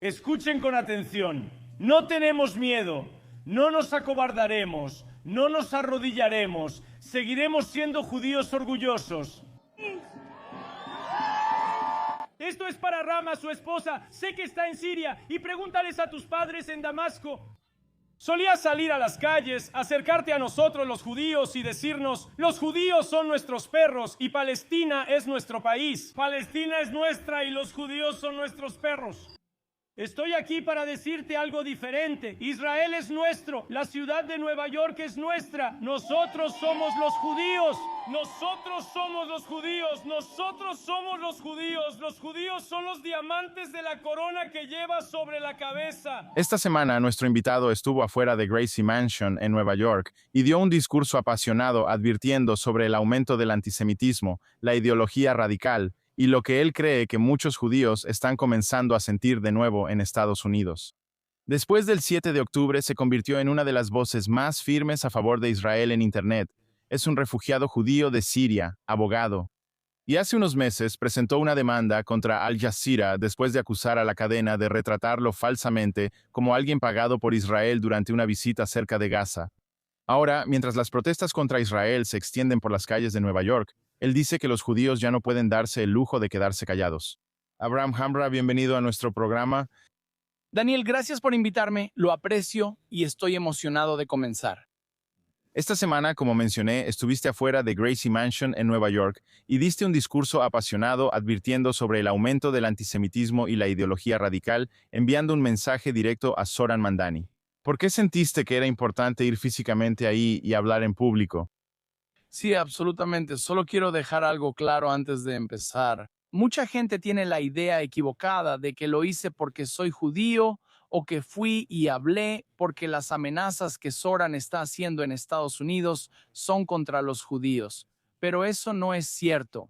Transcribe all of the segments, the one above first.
Escuchen con atención. No tenemos miedo, no nos acobardaremos, no nos arrodillaremos, seguiremos siendo judíos orgullosos. Esto es para Rama, su esposa. Sé que está en Siria y pregúntales a tus padres en Damasco. Solías salir a las calles, acercarte a nosotros los judíos y decirnos: los judíos son nuestros perros y Palestina es nuestro país. Palestina es nuestra y los judíos son nuestros perros. Estoy aquí para decirte algo diferente. Israel es nuestro, la ciudad de Nueva York es nuestra. Nosotros somos los judíos. Nosotros somos los judíos. Nosotros somos los judíos. Los judíos son los diamantes de la corona que llevas sobre la cabeza. Esta semana nuestro invitado estuvo afuera de Gracie Mansion en Nueva York y dio un discurso apasionado advirtiendo sobre el aumento del antisemitismo, la ideología radical y lo que él cree que muchos judíos están comenzando a sentir de nuevo en Estados Unidos. Después del 7 de octubre se convirtió en una de las voces más firmes a favor de Israel en Internet. Es un refugiado judío de Siria, abogado. Y hace unos meses presentó una demanda contra Al Jazeera después de acusar a la cadena de retratarlo falsamente como alguien pagado por Israel durante una visita cerca de Gaza. Ahora, mientras las protestas contra Israel se extienden por las calles de Nueva York, él dice que los judíos ya no pueden darse el lujo de quedarse callados. Abraham Hamra, bienvenido a nuestro programa. Daniel, gracias por invitarme, lo aprecio y estoy emocionado de comenzar. Esta semana, como mencioné, estuviste afuera de Gracie Mansion en Nueva York y diste un discurso apasionado advirtiendo sobre el aumento del antisemitismo y la ideología radical, enviando un mensaje directo a Zohran Mamdani. ¿Por qué sentiste que era importante ir físicamente ahí y hablar en público? Sí, absolutamente. Solo quiero dejar algo claro antes de empezar. Mucha gente tiene la idea equivocada de que lo hice porque soy judío o que fui y hablé porque las amenazas que Zohran está haciendo en Estados Unidos son contra los judíos. Pero eso no es cierto.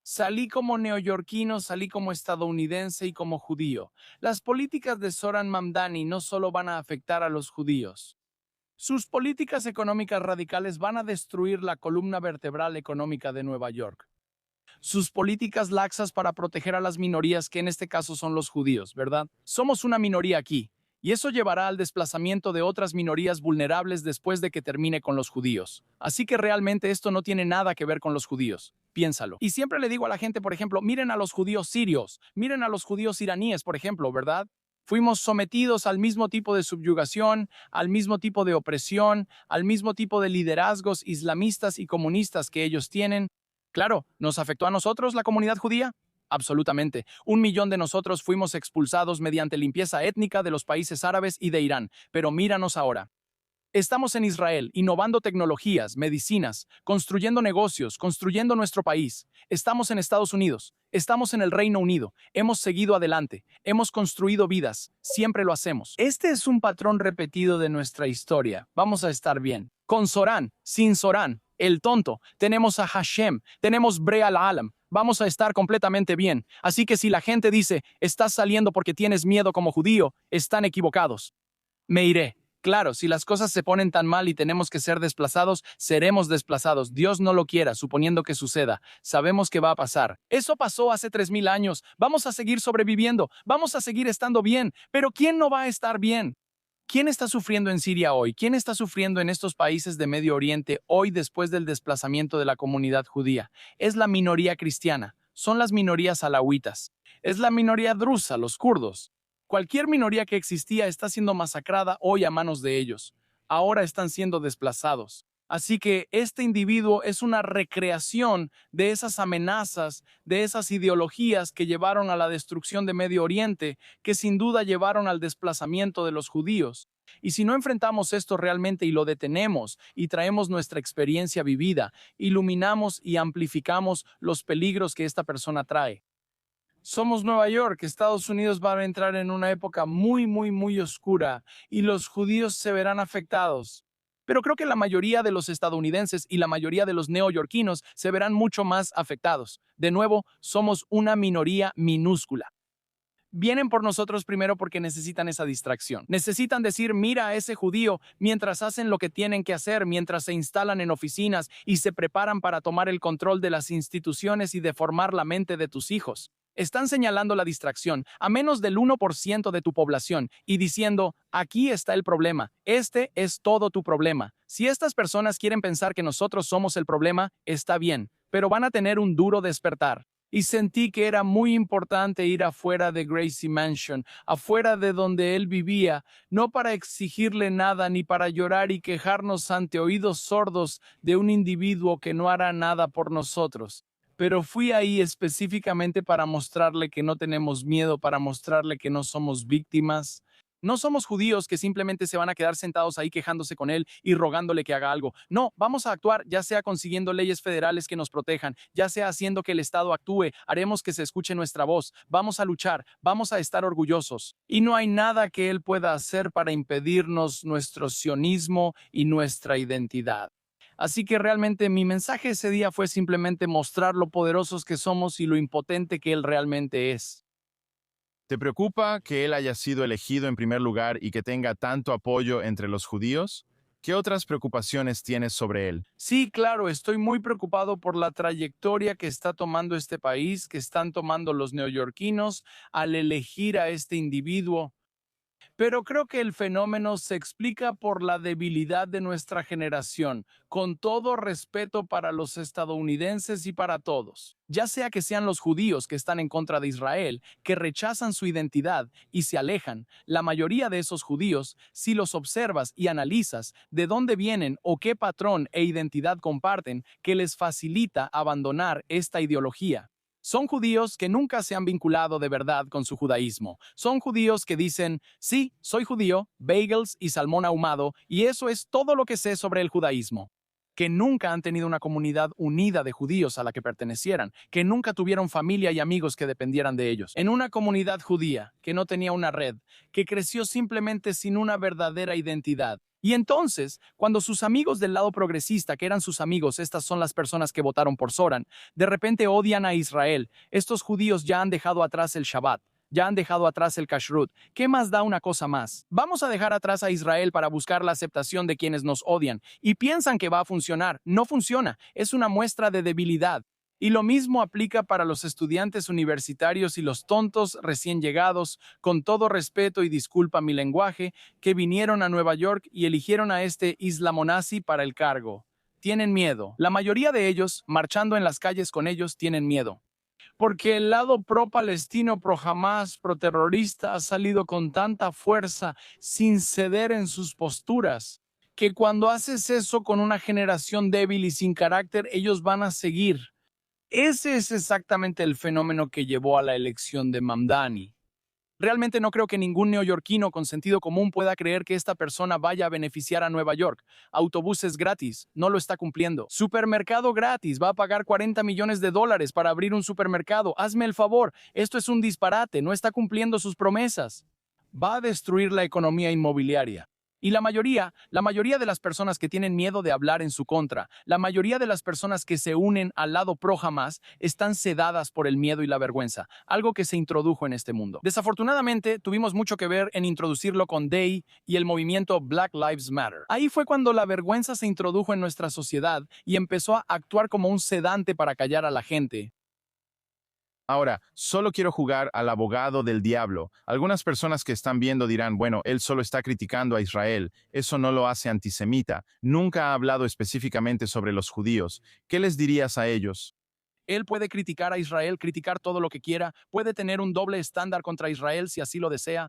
Salí como neoyorquino, salí como estadounidense y como judío. Las políticas de Zohran Mamdani no solo van a afectar a los judíos. Sus políticas económicas radicales van a destruir la columna vertebral económica de Nueva York. Sus políticas laxas para proteger a las minorías, que en este caso son los judíos, ¿verdad? Somos una minoría aquí, y eso llevará al desplazamiento de otras minorías vulnerables después de que termine con los judíos. Así que realmente esto no tiene nada que ver con los judíos. Piénsalo. Y siempre le digo a la gente, por ejemplo, miren a los judíos sirios, miren a los judíos iraníes, por ejemplo, ¿verdad? Fuimos sometidos al mismo tipo de subyugación, al mismo tipo de opresión, al mismo tipo de liderazgos islamistas y comunistas que ellos tienen. Claro, ¿nos afectó a nosotros la comunidad judía? Absolutamente. 1 millón de nosotros fuimos expulsados mediante limpieza étnica de los países árabes y de Irán. Pero míranos ahora. Estamos en Israel, innovando tecnologías, medicinas, construyendo negocios, construyendo nuestro país. Estamos en Estados Unidos, estamos en el Reino Unido, hemos seguido adelante, hemos construido vidas, siempre lo hacemos. Este es un patrón repetido de nuestra historia. Vamos a estar bien. Con Zohran, sin Zohran, el tonto, tenemos a Hashem, tenemos Bre al-Alam, vamos a estar completamente bien. Así que si la gente dice, estás saliendo porque tienes miedo como judío, están equivocados. Me iré. Claro, si las cosas se ponen tan mal y tenemos que ser desplazados, seremos desplazados. Dios no lo quiera, suponiendo que suceda. Sabemos que va a pasar. Eso pasó hace 3000 años. Vamos a seguir sobreviviendo. Vamos a seguir estando bien. Pero ¿quién no va a estar bien? ¿Quién está sufriendo en Siria hoy? ¿Quién está sufriendo en estos países de Medio Oriente hoy después del desplazamiento de la comunidad judía? Es la minoría cristiana. Son las minorías alawitas. Es la minoría drusa, los kurdos. Cualquier minoría que existía está siendo masacrada hoy a manos de ellos. Ahora están siendo desplazados. Así que este individuo es una recreación de esas amenazas, de esas ideologías que llevaron a la destrucción de Medio Oriente, que sin duda llevaron al desplazamiento de los judíos. Y si no enfrentamos esto realmente y lo detenemos y traemos nuestra experiencia vivida, iluminamos y amplificamos los peligros que esta persona trae. Somos Nueva York, Estados Unidos va a entrar en una época muy oscura y los judíos se verán afectados. Pero creo que la mayoría de los estadounidenses y la mayoría de los neoyorquinos se verán mucho más afectados. De nuevo, somos una minoría minúscula. Vienen por nosotros primero porque necesitan esa distracción. Necesitan decir, mira a ese judío, mientras hacen lo que tienen que hacer, mientras se instalan en oficinas y se preparan para tomar el control de las instituciones y deformar la mente de tus hijos. Están señalando la distracción a menos del 1% de tu población y diciendo, aquí está el problema, este es todo tu problema. Si estas personas quieren pensar que nosotros somos el problema, está bien, pero van a tener un duro despertar. Y sentí que era muy importante ir afuera de Gracie Mansion, afuera de donde él vivía, no para exigirle nada ni para llorar y quejarnos ante oídos sordos de un individuo que no hará nada por nosotros. Pero fui ahí específicamente para mostrarle que no tenemos miedo, para mostrarle que no somos víctimas. No somos judíos que simplemente se van a quedar sentados ahí quejándose con él y rogándole que haga algo. No, vamos a actuar, ya sea consiguiendo leyes federales que nos protejan, ya sea haciendo que el Estado actúe, haremos que se escuche nuestra voz, vamos a luchar, vamos a estar orgullosos. Y no hay nada que él pueda hacer para impedirnos nuestro sionismo y nuestra identidad. Así que realmente mi mensaje ese día fue simplemente mostrar lo poderosos que somos y lo impotente que él realmente es. ¿Te preocupa que él haya sido elegido en primer lugar y que tenga tanto apoyo entre los judíos? ¿Qué otras preocupaciones tienes sobre él? Sí, claro, estoy muy preocupado por la trayectoria que está tomando este país, que están tomando los neoyorquinos al elegir a este individuo. Pero creo que el fenómeno se explica por la debilidad de nuestra generación, con todo respeto para los estadounidenses y para todos. Ya sea que sean los judíos que están en contra de Israel, que rechazan su identidad y se alejan, la mayoría de esos judíos, si los observas y analizas de dónde vienen o qué patrón e identidad comparten, que les facilita abandonar esta ideología. Son judíos que nunca se han vinculado de verdad con su judaísmo. Son judíos que dicen, sí, soy judío, bagels y salmón ahumado, y eso es todo lo que sé sobre el judaísmo. Que nunca han tenido una comunidad unida de judíos a la que pertenecieran, que nunca tuvieron familia y amigos que dependieran de ellos. En una comunidad judía que no tenía una red, que creció simplemente sin una verdadera identidad. Y entonces, cuando sus amigos del lado progresista, que eran sus amigos, estas son las personas que votaron por Soran, de repente odian a Israel. Estos judíos ya han dejado atrás el Shabbat, ya han dejado atrás el Kashrut. ¿Qué más da una cosa más? Vamos a dejar atrás a Israel para buscar la aceptación de quienes nos odian y piensan que va a funcionar. No funciona. Es una muestra de debilidad. Y lo mismo aplica para los estudiantes universitarios y los tontos recién llegados, con todo respeto y disculpa mi lenguaje, que vinieron a Nueva York y eligieron a este islamonazi para el cargo. Tienen miedo. La mayoría de ellos, marchando en las calles con ellos, tienen miedo. Porque el lado pro-palestino, pro-Hamás, pro-terrorista ha salido con tanta fuerza sin ceder en sus posturas, que cuando haces eso con una generación débil y sin carácter, ellos van a seguir. Ese es exactamente el fenómeno que llevó a la elección de Mamdani. Realmente no creo que ningún neoyorquino con sentido común pueda creer que esta persona vaya a beneficiar a Nueva York. Autobuses gratis, no lo está cumpliendo. Supermercado gratis, va a pagar $40 millones para abrir un supermercado. Hazme el favor, esto es un disparate, no está cumpliendo sus promesas. Va a destruir la economía inmobiliaria. Y la mayoría de las personas que tienen miedo de hablar en su contra, la mayoría de las personas que se unen al lado pro Hamás, están sedadas por el miedo y la vergüenza, algo que se introdujo en este mundo. Desafortunadamente, tuvimos mucho que ver en introducirlo con Day y el movimiento Black Lives Matter. Ahí fue cuando la vergüenza se introdujo en nuestra sociedad y empezó a actuar como un sedante para callar a la gente. Ahora, solo quiero jugar al abogado del diablo. Algunas personas que están viendo dirán, bueno, él solo está criticando a Israel. Eso no lo hace antisemita. Nunca ha hablado específicamente sobre los judíos. ¿Qué les dirías a ellos? Él puede criticar a Israel, criticar todo lo que quiera, puede tener un doble estándar contra Israel si así lo desea.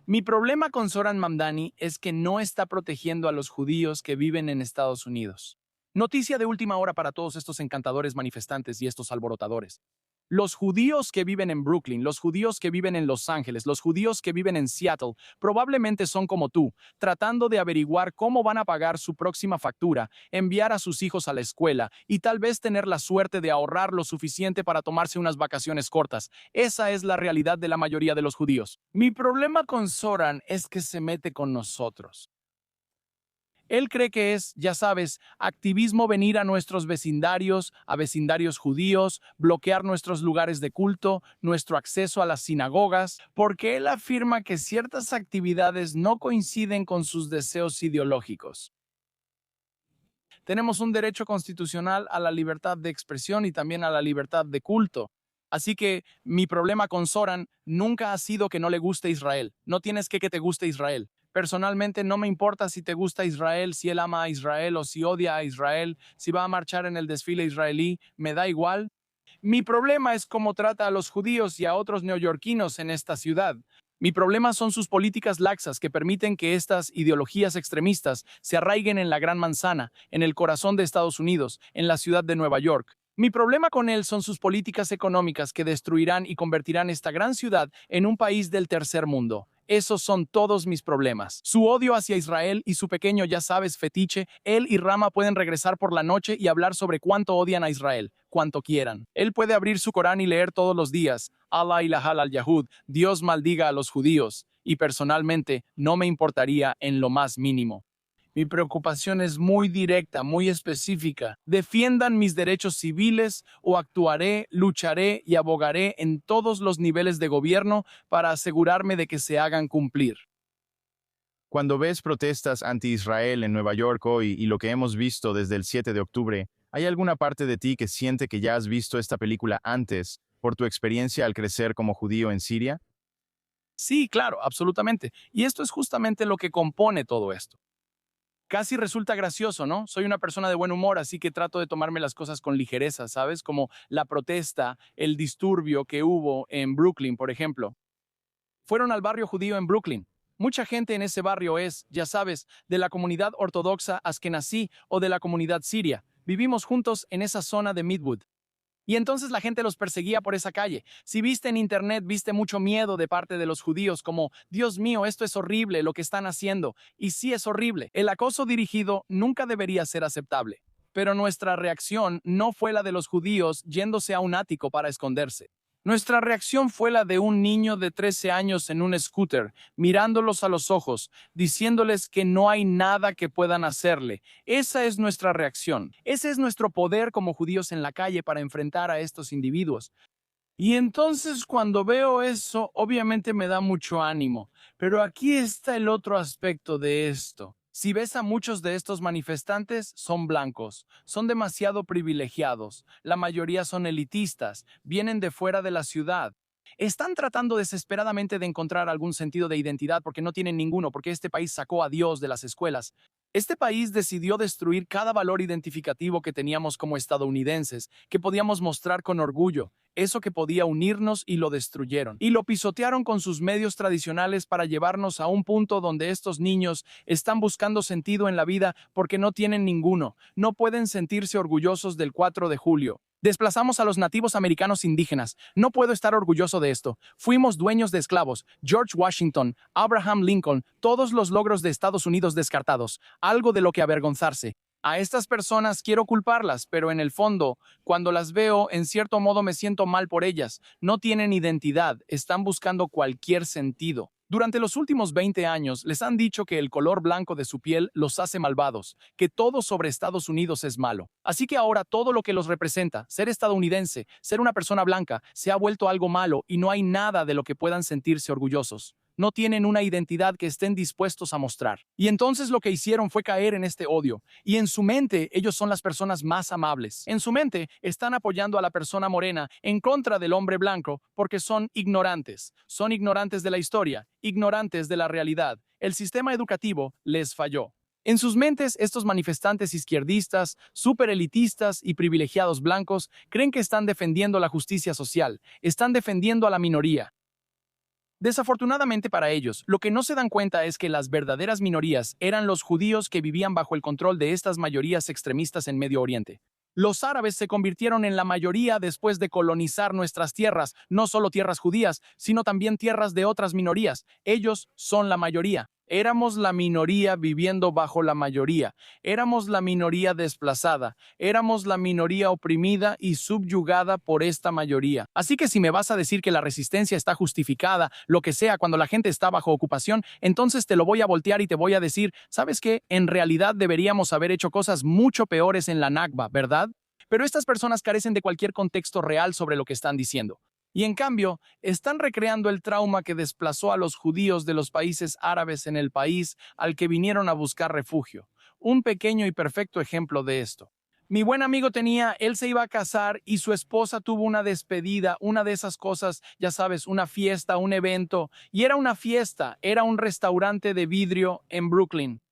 Mi problema con Zoran Mamdani es que no está protegiendo a los judíos que viven en Estados Unidos. Noticia de última hora para todos estos encantadores manifestantes y estos alborotadores. Los judíos que viven en Brooklyn, los judíos que viven en Los Ángeles, los judíos que viven en Seattle, probablemente son como tú, tratando de averiguar cómo van a pagar su próxima factura, enviar a sus hijos a la escuela y tal vez tener la suerte de ahorrar lo suficiente para tomarse unas vacaciones cortas. Esa es la realidad de la mayoría de los judíos. Mi problema con Zoran es que se mete con nosotros. Él cree que es, ya sabes, activismo venir a nuestros vecindarios, a vecindarios judíos, bloquear nuestros lugares de culto, nuestro acceso a las sinagogas, porque él afirma que ciertas actividades no coinciden con sus deseos ideológicos. Tenemos un derecho constitucional a la libertad de expresión y también a la libertad de culto. Así que mi problema con Zoran nunca ha sido que no le guste Israel. No tienes que te guste Israel. Personalmente no me importa si te gusta Israel, si él ama a Israel o si odia a Israel, si va a marchar en el desfile israelí, me da igual. Mi problema es cómo trata a los judíos y a otros neoyorquinos en esta ciudad. Mi problema son sus políticas laxas que permiten que estas ideologías extremistas se arraiguen en la Gran Manzana, en el corazón de Estados Unidos, en la ciudad de Nueva York. Mi problema con él son sus políticas económicas que destruirán y convertirán esta gran ciudad en un país del tercer mundo. Esos son todos mis problemas. Su odio hacia Israel y su pequeño, ya sabes, fetiche, él y Rama pueden regresar por la noche y hablar sobre cuánto odian a Israel, cuanto quieran. Él puede abrir su Corán y leer todos los días, Allah ilahal al-Yahud, Dios maldiga a los judíos, y personalmente no me importaría en lo más mínimo. Mi preocupación es muy directa, muy específica. Defiendan mis derechos civiles o actuaré, lucharé y abogaré en todos los niveles de gobierno para asegurarme de que se hagan cumplir. Cuando ves protestas anti-Israel en Nueva York hoy y lo que hemos visto desde el 7 de octubre, ¿hay alguna parte de ti que siente que ya has visto esta película antes por tu experiencia al crecer como judío en Siria? Sí, claro, absolutamente. Y esto es justamente lo que compone todo esto. Casi resulta gracioso, ¿no? Soy una persona de buen humor, así que trato de tomarme las cosas con ligereza, ¿sabes? Como la protesta, el disturbio que hubo en Brooklyn, por ejemplo. Fueron al barrio judío en Brooklyn. Mucha gente en ese barrio es, ya sabes, de la comunidad ortodoxa askenazí o de la comunidad siria. Vivimos juntos en esa zona de Midwood. Y entonces la gente los perseguía por esa calle. Si viste en internet, viste mucho miedo de parte de los judíos, como, Dios mío, esto es horrible lo que están haciendo. Y sí es horrible. El acoso dirigido nunca debería ser aceptable. Pero nuestra reacción no fue la de los judíos yéndose a un ático para esconderse. Nuestra reacción fue la de un niño de 13 años en un scooter, mirándolos a los ojos, diciéndoles que no hay nada que puedan hacerle. Esa es nuestra reacción. Ese es nuestro poder como judíos en la calle para enfrentar a estos individuos. Y entonces cuando veo eso, obviamente me da mucho ánimo. Pero aquí está el otro aspecto de esto. Si ves a muchos de estos manifestantes, son blancos, son demasiado privilegiados, la mayoría son elitistas, vienen de fuera de la ciudad. Están tratando desesperadamente de encontrar algún sentido de identidad porque no tienen ninguno, porque este país sacó a Dios de las escuelas. Este país decidió destruir cada valor identificativo que teníamos como estadounidenses, que podíamos mostrar con orgullo, eso que podía unirnos, y lo destruyeron. Y lo pisotearon con sus medios tradicionales para llevarnos a un punto donde estos niños están buscando sentido en la vida porque no tienen ninguno, no pueden sentirse orgullosos del 4 de julio. Desplazamos a los nativos americanos indígenas. No puedo estar orgulloso de esto. Fuimos dueños de esclavos. George Washington, Abraham Lincoln, todos los logros de Estados Unidos descartados. Algo de lo que avergonzarse. A estas personas quiero culparlas, pero en el fondo, cuando las veo, en cierto modo me siento mal por ellas. No tienen identidad, están buscando cualquier sentido. Durante los últimos 20 años les han dicho que el color blanco de su piel los hace malvados, que todo sobre Estados Unidos es malo. Así que ahora todo lo que los representa, ser estadounidense, ser una persona blanca, se ha vuelto algo malo y no hay nada de lo que puedan sentirse orgullosos. No tienen una identidad que estén dispuestos a mostrar. Y entonces lo que hicieron fue caer en este odio. Y en su mente, ellos son las personas más amables. En su mente, están apoyando a la persona morena en contra del hombre blanco porque son ignorantes. Son ignorantes de la historia, ignorantes de la realidad. El sistema educativo les falló. En sus mentes, estos manifestantes izquierdistas, superelitistas y privilegiados blancos creen que están defendiendo la justicia social, están defendiendo a la minoría. Desafortunadamente para ellos, lo que no se dan cuenta es que las verdaderas minorías eran los judíos que vivían bajo el control de estas mayorías extremistas en Medio Oriente. Los árabes se convirtieron en la mayoría después de colonizar nuestras tierras, no solo tierras judías, sino también tierras de otras minorías. Ellos son la mayoría. Éramos la minoría viviendo bajo la mayoría. Éramos la minoría desplazada. Éramos la minoría oprimida y subyugada por esta mayoría. Así que si me vas a decir que la resistencia está justificada, lo que sea, cuando la gente está bajo ocupación, entonces te lo voy a voltear y te voy a decir, ¿sabes qué? En realidad deberíamos haber hecho cosas mucho peores en la Nakba, ¿verdad? Pero estas personas carecen de cualquier contexto real sobre lo que están diciendo. Y en cambio, están recreando el trauma que desplazó a los judíos de los países árabes en el país al que vinieron a buscar refugio. Un pequeño y perfecto ejemplo de esto. Mi buen amigo él se iba a casar y su esposa tuvo una despedida, una de esas cosas, ya sabes, una fiesta, un evento. Y era una fiesta, era un restaurante de vidrio en Brooklyn.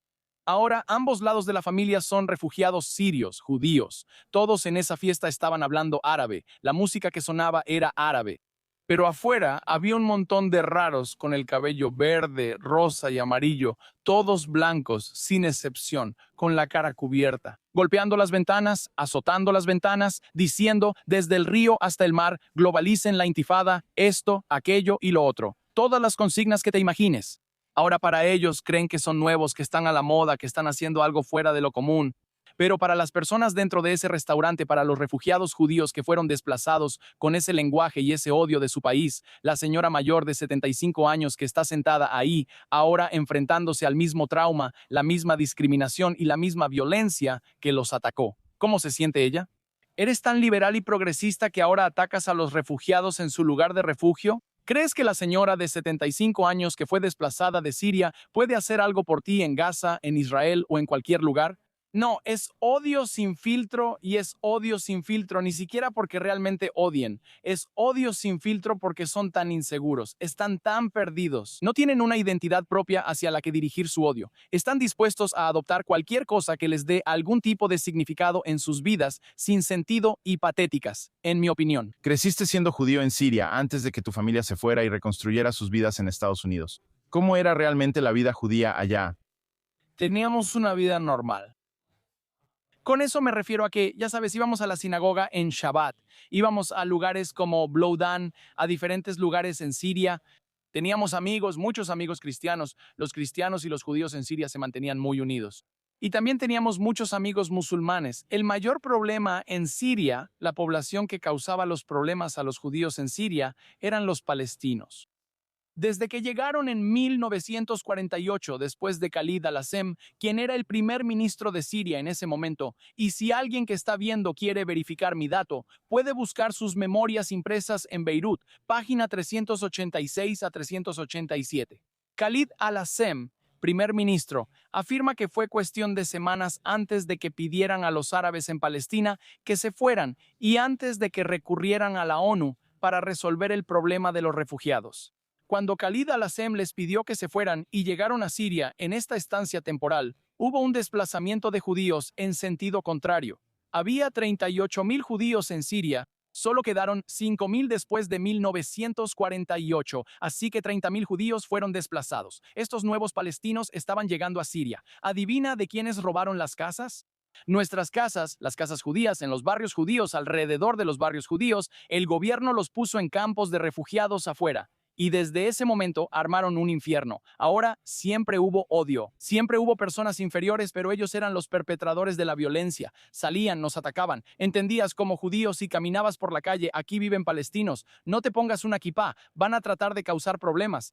Ahora, ambos lados de la familia son refugiados sirios, judíos. Todos en esa fiesta estaban hablando árabe. La música que sonaba era árabe. Pero afuera había un montón de raros con el cabello verde, rosa y amarillo, todos blancos, sin excepción, con la cara cubierta, golpeando las ventanas, azotando las ventanas, diciendo desde el río hasta el mar, globalicen la intifada, esto, aquello y lo otro. Todas las consignas que te imagines. Ahora para ellos creen que son nuevos, que están a la moda, que están haciendo algo fuera de lo común. Pero para las personas dentro de ese restaurante, para los refugiados judíos que fueron desplazados con ese lenguaje y ese odio de su país, la señora mayor de 75 años que está sentada ahí, ahora enfrentándose al mismo trauma, la misma discriminación y la misma violencia que los atacó. ¿Cómo se siente ella? ¿Eres tan liberal y progresista que ahora atacas a los refugiados en su lugar de refugio? ¿Crees que la señora de 75 años que fue desplazada de Siria puede hacer algo por ti en Gaza, en Israel o en cualquier lugar? No, es odio sin filtro y es odio sin filtro, ni siquiera porque realmente odien. Es odio sin filtro porque son tan inseguros, están tan perdidos. No tienen una identidad propia hacia la que dirigir su odio. Están dispuestos a adoptar cualquier cosa que les dé algún tipo de significado en sus vidas, sin sentido y patéticas, en mi opinión. Creciste siendo judío en Siria antes de que tu familia se fuera y reconstruyera sus vidas en Estados Unidos. ¿Cómo era realmente la vida judía allá? Teníamos una vida normal. Con eso me refiero a que, ya sabes, íbamos a la sinagoga en Shabbat, íbamos a lugares como Blowdan, a diferentes lugares en Siria. Teníamos amigos, muchos amigos cristianos. Los cristianos y los judíos en Siria se mantenían muy unidos. Y también teníamos muchos amigos musulmanes. El mayor problema en Siria, la población que causaba los problemas a los judíos en Siria, eran los palestinos. Desde que llegaron en 1948, después de Khalid al-Assem, quien era el primer ministro de Siria en ese momento, y si alguien que está viendo quiere verificar mi dato, puede buscar sus memorias impresas en Beirut, página 386 a 387. Khalid al-Assem, primer ministro, afirma que fue cuestión de semanas antes de que pidieran a los árabes en Palestina que se fueran y antes de que recurrieran a la ONU para resolver el problema de los refugiados. Cuando Khalid al-Assem les pidió que se fueran y llegaron a Siria en esta estancia temporal, hubo un desplazamiento de judíos en sentido contrario. Había 38,000 judíos en Siria, solo quedaron 5,000 después de 1948, así que 30,000 judíos fueron desplazados. Estos nuevos palestinos estaban llegando a Siria. ¿Adivina de quiénes robaron las casas? Nuestras casas, las casas judías en los barrios judíos, alrededor de los barrios judíos, el gobierno los puso en campos de refugiados afuera. Y desde ese momento armaron un infierno. Ahora siempre hubo odio. Siempre hubo personas inferiores, pero ellos eran los perpetradores de la violencia. Salían, nos atacaban. Entendías como judío si caminabas por la calle, aquí viven palestinos. No te pongas una kipá, van a tratar de causar problemas.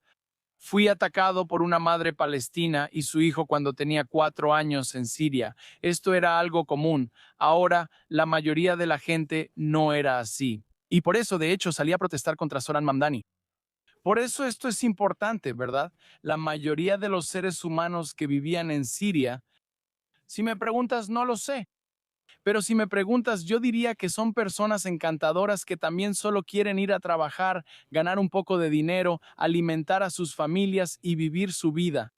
Fui atacado por una madre palestina y su hijo cuando tenía 4 años en Siria. Esto era algo común. Ahora, la mayoría de la gente no era así. Y por eso, de hecho, salí a protestar contra Zoran Mamdani. Por eso esto es importante, ¿verdad? La mayoría de los seres humanos que vivían en Siria, si me preguntas, no lo sé. Pero si me preguntas, yo diría que son personas encantadoras que también solo quieren ir a trabajar, ganar un poco de dinero, alimentar a sus familias y vivir su vida.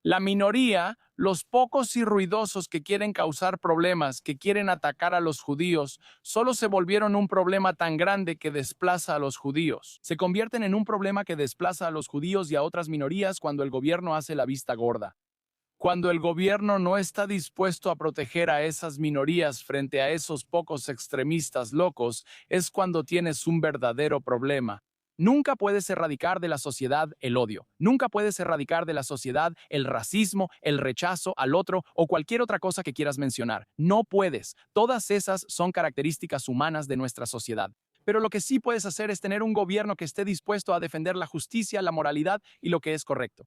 La minoría, los pocos y ruidosos que quieren causar problemas, que quieren atacar a los judíos, solo se volvieron un problema tan grande que desplaza a los judíos. Se convierten en un problema que desplaza a los judíos y a otras minorías cuando el gobierno hace la vista gorda. Cuando el gobierno no está dispuesto a proteger a esas minorías frente a esos pocos extremistas locos, es cuando tienes un verdadero problema. Nunca puedes erradicar de la sociedad el odio. Nunca puedes erradicar de la sociedad el racismo, el rechazo al otro o cualquier otra cosa que quieras mencionar. No puedes. Todas esas son características humanas de nuestra sociedad. Pero lo que sí puedes hacer es tener un gobierno que esté dispuesto a defender la justicia, la moralidad y lo que es correcto.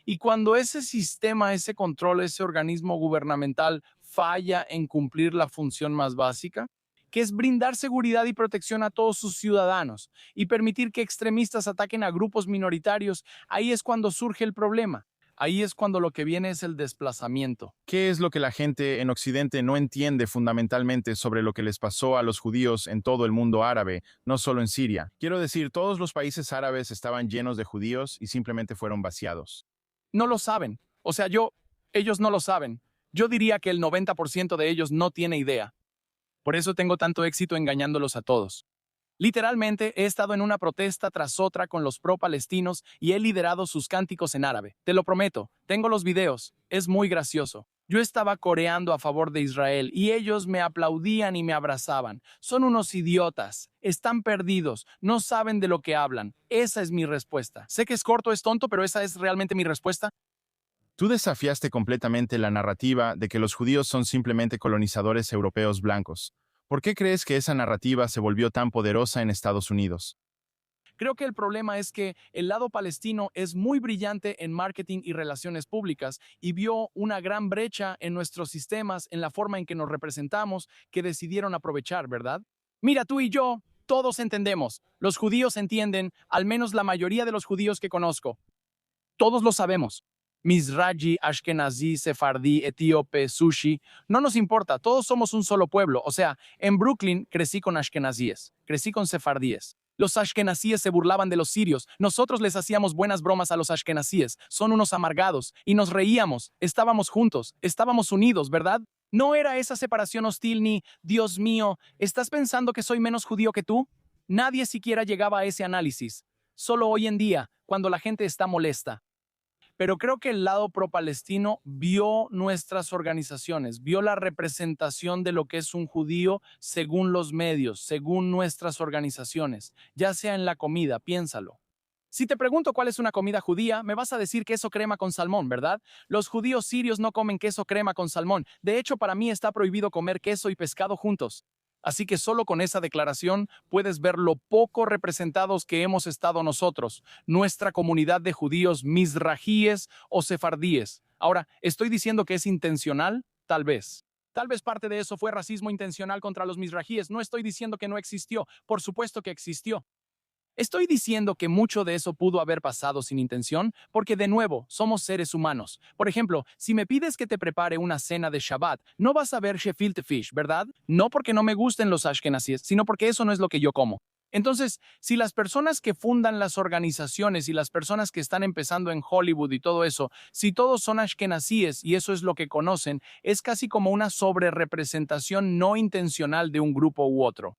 Y cuando ese sistema, ese control, ese organismo gubernamental falla en cumplir la función más básica, que es brindar seguridad y protección a todos sus ciudadanos y permitir que extremistas ataquen a grupos minoritarios, ahí es cuando surge el problema. Ahí es cuando lo que viene es el desplazamiento. ¿Qué es lo que la gente en Occidente no entiende fundamentalmente sobre lo que les pasó a los judíos en todo el mundo árabe, no solo en Siria? Quiero decir, todos los países árabes estaban llenos de judíos y simplemente fueron vaciados. No lo saben. O sea, ellos no lo saben. Yo diría que el 90% de ellos no tiene idea. Por eso tengo tanto éxito engañándolos a todos. Literalmente, he estado en una protesta tras otra con los pro-palestinos y he liderado sus cánticos en árabe. Te lo prometo, tengo los videos. Es muy gracioso. Yo estaba coreando a favor de Israel y ellos me aplaudían y me abrazaban. Son unos idiotas. Están perdidos. No saben de lo que hablan. Esa es mi respuesta. Sé que es corto, es tonto, pero esa es realmente mi respuesta. Tú desafiaste completamente la narrativa de que los judíos son simplemente colonizadores europeos blancos. ¿Por qué crees que esa narrativa se volvió tan poderosa en Estados Unidos? Creo que el problema es que el lado palestino es muy brillante en marketing y relaciones públicas y vio una gran brecha en nuestros sistemas, en la forma en que nos representamos, que decidieron aprovechar, ¿verdad? Mira, tú y yo, todos entendemos. Los judíos entienden, al menos la mayoría de los judíos que conozco. Todos lo sabemos. Mizrahi, Ashkenazí, Sefardí, Etíope, Sushi, no nos importa, todos somos un solo pueblo. O sea, en Brooklyn crecí con Ashkenazíes, crecí con Sefardíes. Los Ashkenazíes se burlaban de los sirios, nosotros les hacíamos buenas bromas a los Ashkenazíes, son unos amargados, y nos reíamos, estábamos juntos, estábamos unidos, ¿verdad? No era esa separación hostil ni, Dios mío, ¿estás pensando que soy menos judío que tú? Nadie siquiera llegaba a ese análisis. Solo hoy en día, cuando la gente está molesta. Pero creo que el lado pro-palestino vio nuestras organizaciones, vio la representación de lo que es un judío según los medios, según nuestras organizaciones, ya sea en la comida, piénsalo. Si te pregunto cuál es una comida judía, me vas a decir queso crema con salmón, ¿verdad? Los judíos sirios no comen queso crema con salmón. De hecho, para mí está prohibido comer queso y pescado juntos. Así que solo con esa declaración puedes ver lo poco representados que hemos estado nosotros, nuestra comunidad de judíos mizrajíes o sefardíes. Ahora, ¿estoy diciendo que es intencional? Tal vez. Tal vez parte de eso fue racismo intencional contra los mizrajíes. No estoy diciendo que no existió. Por supuesto que existió. Estoy diciendo que mucho de eso pudo haber pasado sin intención, porque de nuevo, somos seres humanos. Por ejemplo, si me pides que te prepare una cena de Shabbat, no vas a ver gefilte fish, ¿verdad? No porque no me gusten los ashkenazíes, sino porque eso no es lo que yo como. Entonces, si las personas que fundan las organizaciones y las personas que están empezando en Hollywood y todo eso, si todos son ashkenazíes y eso es lo que conocen, es casi como una sobrerepresentación no intencional de un grupo u otro.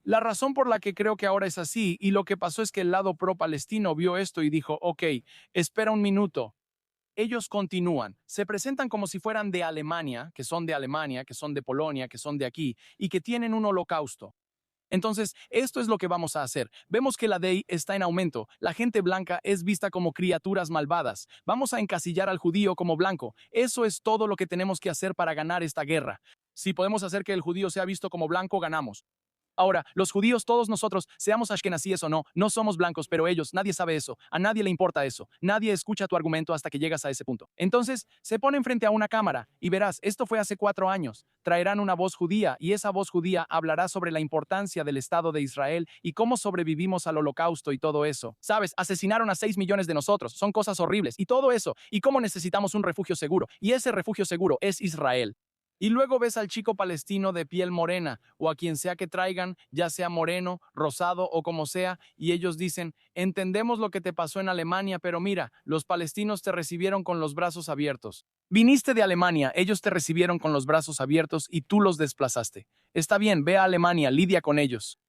La razón por la que creo que ahora es así, y lo que pasó es que el lado pro-palestino vio esto y dijo, ok, espera un minuto. Ellos continúan, se presentan como si fueran de Alemania, que son de Polonia, que son de aquí, y que tienen un holocausto. Entonces, esto es lo que vamos a hacer. Vemos que la DEI está en aumento. La gente blanca es vista como criaturas malvadas. Vamos a encasillar al judío como blanco. Eso es todo lo que tenemos que hacer para ganar esta guerra. Si podemos hacer que el judío sea visto como blanco, ganamos. Ahora, los judíos, todos nosotros, seamos ashkenazíes o no, no somos blancos, pero ellos, nadie sabe eso, a nadie le importa eso, nadie escucha tu argumento hasta que llegas a ese punto. Entonces, se ponen frente a una cámara y verás, esto fue hace 4 años, traerán una voz judía y esa voz judía hablará sobre la importancia del Estado de Israel y cómo sobrevivimos al holocausto y todo eso. Sabes, asesinaron a 6 millones de nosotros, son cosas horribles y todo eso, y cómo necesitamos un refugio seguro, y ese refugio seguro es Israel. Y luego ves al chico palestino de piel morena, o a quien sea que traigan, ya sea moreno, rosado o como sea, y ellos dicen, entendemos lo que te pasó en Alemania, pero mira, los palestinos te recibieron con los brazos abiertos. Viniste de Alemania, ellos te recibieron con los brazos abiertos y tú los desplazaste. Está bien, ve a Alemania, lidia con ellos.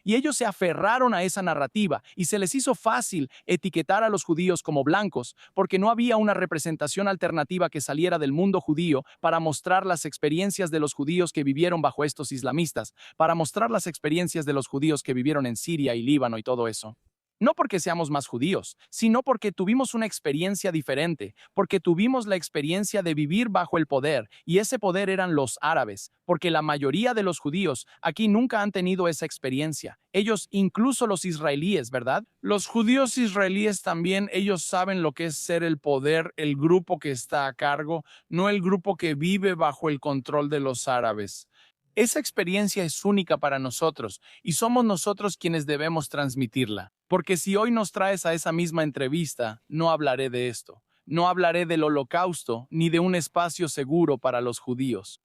Y ellos se aferraron a esa narrativa y se les hizo fácil etiquetar a los judíos como blancos porque no había una representación alternativa que saliera del mundo judío para mostrar las experiencias de los judíos que vivieron bajo estos islamistas, para mostrar las experiencias de los judíos que vivieron en Siria y Líbano y todo eso. No porque seamos más judíos, sino porque tuvimos una experiencia diferente, porque tuvimos la experiencia de vivir bajo el poder, y ese poder eran los árabes, porque la mayoría de los judíos aquí nunca han tenido esa experiencia. Ellos, incluso los israelíes, ¿verdad? Los judíos israelíes también, ellos saben lo que es ser el poder, el grupo que está a cargo, no el grupo que vive bajo el control de los árabes. Esa experiencia es única para nosotros y somos nosotros quienes debemos transmitirla. Porque si hoy nos traes a esa misma entrevista, no hablaré de esto. No hablaré del Holocausto ni de un espacio seguro para los judíos.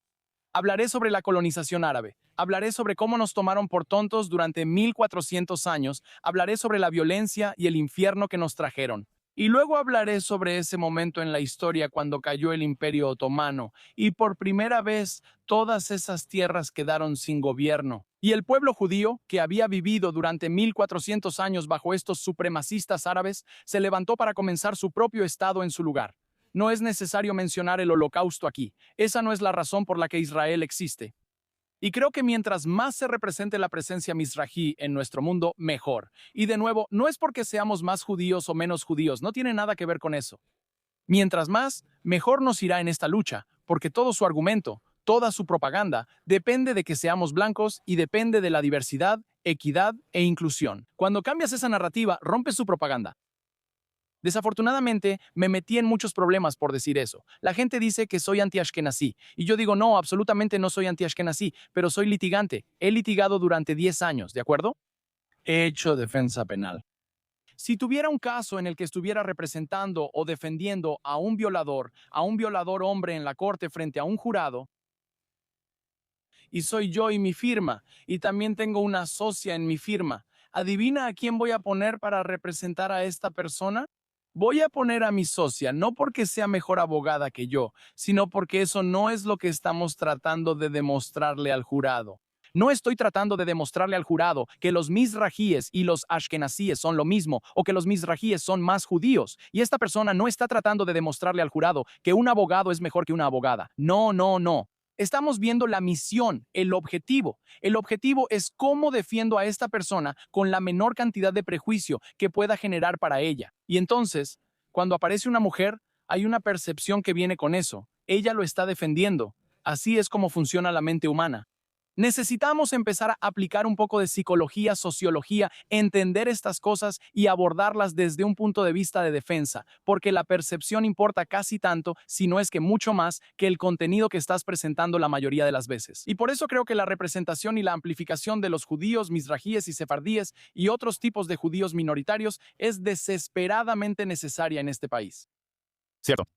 Hablaré sobre la colonización árabe. Hablaré sobre cómo nos tomaron por tontos durante 1400 años. Hablaré sobre la violencia y el infierno que nos trajeron. Y luego hablaré sobre ese momento en la historia cuando cayó el Imperio Otomano y por primera vez todas esas tierras quedaron sin gobierno. Y el pueblo judío, que había vivido durante 1400 años bajo estos supremacistas árabes, se levantó para comenzar su propio estado en su lugar. No es necesario mencionar el Holocausto aquí. Esa no es la razón por la que Israel existe. Y creo que mientras más se represente la presencia mizrahi en nuestro mundo, mejor. Y de nuevo, no es porque seamos más judíos o menos judíos, no tiene nada que ver con eso. Mientras más, mejor nos irá en esta lucha, porque todo su argumento, toda su propaganda, depende de que seamos blancos y depende de la diversidad, equidad e inclusión. Cuando cambias esa narrativa, rompes su propaganda. Desafortunadamente, me metí en muchos problemas por decir eso. La gente dice que soy anti-ashkenazí, y yo digo, no, absolutamente no soy anti-ashkenazí, pero soy litigante. He litigado durante 10 años, ¿de acuerdo? He hecho defensa penal. Si tuviera un caso en el que estuviera representando o defendiendo a un violador hombre en la corte frente a un jurado, y soy yo y mi firma, y también tengo una socia en mi firma, ¿adivina a quién voy a poner para representar a esta persona? Voy a poner a mi socia, no porque sea mejor abogada que yo, sino porque eso no es lo que estamos tratando de demostrarle al jurado. No estoy tratando de demostrarle al jurado que los mizrajíes y los ashkenazíes son lo mismo o que los mizrajíes son más judíos. Y esta persona no está tratando de demostrarle al jurado que un abogado es mejor que una abogada. No, no, no. Estamos viendo la misión, el objetivo. El objetivo es cómo defiendo a esta persona con la menor cantidad de prejuicio que pueda generar para ella. Y entonces, cuando aparece una mujer, hay una percepción que viene con eso. Ella lo está defendiendo. Así es como funciona la mente humana. Necesitamos empezar a aplicar un poco de psicología, sociología, entender estas cosas y abordarlas desde un punto de vista de defensa, porque la percepción importa casi tanto, si no es que mucho más, que el contenido que estás presentando la mayoría de las veces. Y por eso creo que la representación y la amplificación de los judíos, mizrajíes y sefardíes y otros tipos de judíos minoritarios es desesperadamente necesaria en este país. Cierto.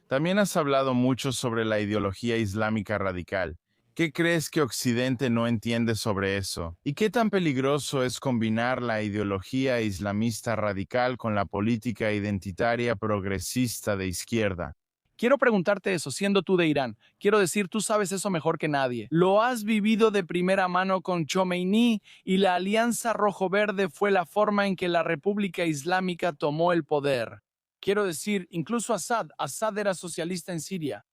También has hablado mucho sobre la ideología islámica radical. ¿Qué crees que Occidente no entiende sobre eso? ¿Y qué tan peligroso es combinar la ideología islamista radical con la política identitaria progresista de izquierda? Quiero preguntarte eso, siendo tú de Irán. Quiero decir, tú sabes eso mejor que nadie. Lo has vivido de primera mano con Khomeini y la Alianza Rojo-Verde fue la forma en que la República Islámica tomó el poder. Quiero decir, incluso Assad era socialista en Siria.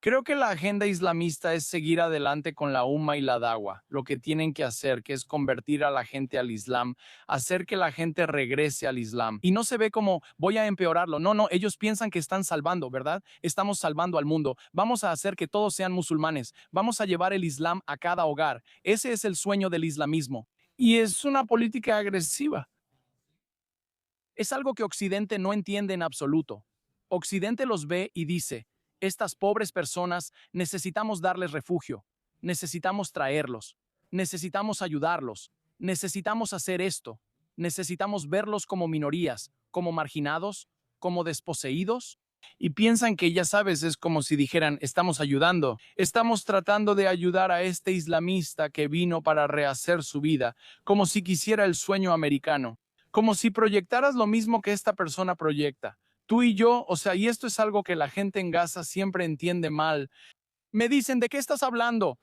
Creo que la agenda islamista es seguir adelante con la Umma y la Dawa, lo que tienen que hacer, que es convertir a la gente al Islam, hacer que la gente regrese al Islam. Y no se ve como voy a empeorarlo. No, no, ellos piensan que están salvando, ¿verdad? Estamos salvando al mundo. Vamos a hacer que todos sean musulmanes. Vamos a llevar el Islam a cada hogar. Ese es el sueño del islamismo. Y es una política agresiva. Es algo que Occidente no entiende en absoluto. Occidente los ve y dice: estas pobres personas necesitamos darles refugio, necesitamos traerlos, necesitamos ayudarlos, necesitamos hacer esto, necesitamos verlos como minorías, como marginados, como desposeídos. Y piensan que, ya sabes, es como si dijeran, estamos ayudando, estamos tratando de ayudar a este islamista que vino para rehacer su vida, como si quisiera el sueño americano, como si proyectaras lo mismo que esta persona proyecta. Tú y yo, y esto es algo que la gente en Gaza siempre entiende mal. Me dicen, ¿de qué estás hablando?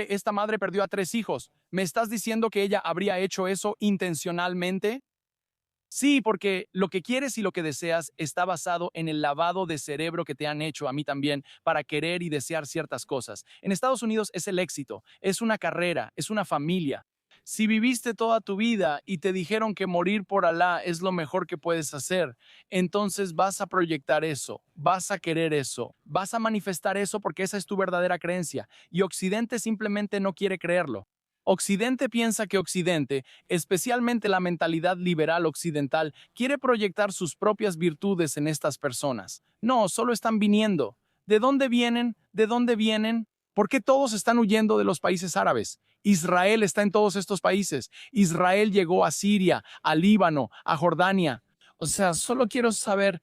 Esta madre perdió a 3 hijos. ¿Me estás diciendo que ella habría hecho eso intencionalmente? Sí, porque lo que quieres y lo que deseas está basado en el lavado de cerebro que te han hecho, a mí también, para querer y desear ciertas cosas. En Estados Unidos es el éxito, es una carrera, es una familia. Si viviste toda tu vida y te dijeron que morir por Alá es lo mejor que puedes hacer, entonces vas a proyectar eso, vas a querer eso, vas a manifestar eso porque esa es tu verdadera creencia. Y Occidente simplemente no quiere creerlo. Occidente piensa que Occidente, especialmente la mentalidad liberal occidental, quiere proyectar sus propias virtudes en estas personas. No, solo están viniendo. ¿De dónde vienen? ¿De dónde vienen? ¿Por qué todos están huyendo de los países árabes? Israel está en todos estos países. Israel llegó a Siria, a Líbano, a Jordania. O sea, solo quiero saber,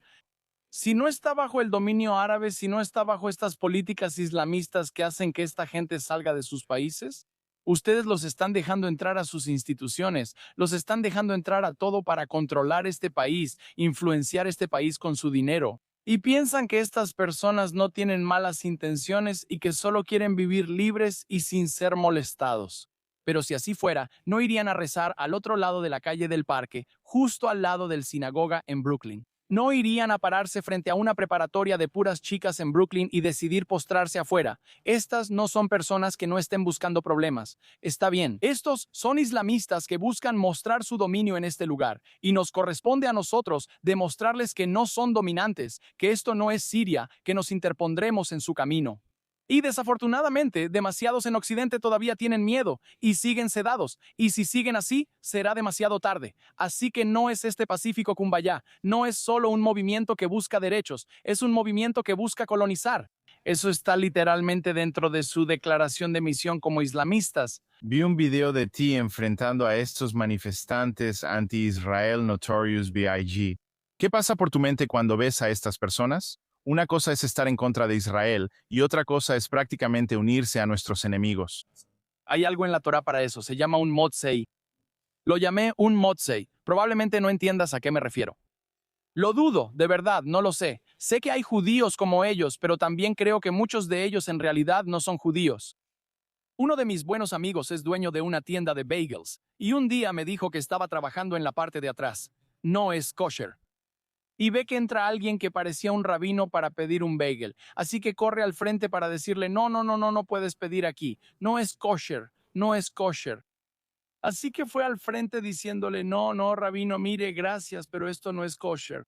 si no está bajo el dominio árabe, si no está bajo estas políticas islamistas que hacen que esta gente salga de sus países, ustedes los están dejando entrar a sus instituciones, los están dejando entrar a todo para controlar este país, influenciar este país con su dinero. Y piensan que estas personas no tienen malas intenciones y que solo quieren vivir libres y sin ser molestados. Pero si así fuera, no irían a rezar al otro lado de la calle del parque, justo al lado del sinagoga en Brooklyn. No irían a pararse frente a una preparatoria de puras chicas en Brooklyn y decidir postrarse afuera. Estas no son personas que no estén buscando problemas. Está bien, estos son islamistas que buscan mostrar su dominio en este lugar, y nos corresponde a nosotros demostrarles que no son dominantes, que esto no es Siria, que nos interpondremos en su camino. Y desafortunadamente, demasiados en Occidente todavía tienen miedo y siguen sedados, y si siguen así, será demasiado tarde. Así que no es este pacífico Kumbaya, no es solo un movimiento que busca derechos, es un movimiento que busca colonizar. Eso está literalmente dentro de su declaración de misión como islamistas. Vi un video de ti enfrentando a estos manifestantes anti-Israel Notorious B.I.G. ¿Qué pasa por tu mente cuando ves a estas personas? Una cosa es estar en contra de Israel y otra cosa es prácticamente unirse a nuestros enemigos. Hay algo en la Torá para eso, se llama un motzei. Lo llamé un motzei. Probablemente no entiendas a qué me refiero. Lo dudo, de verdad, no lo sé. Sé que hay judíos como ellos, pero también creo que muchos de ellos en realidad no son judíos. Uno de mis buenos amigos es dueño de una tienda de bagels, y un día me dijo que estaba trabajando en la parte de atrás. No es kosher. Y ve que entra alguien que parecía un rabino para pedir un bagel. Así que corre al frente para decirle, no puedes pedir aquí. No es kosher, no es kosher. Así que fue al frente diciéndole, no, rabino, mire, gracias, pero esto no es kosher.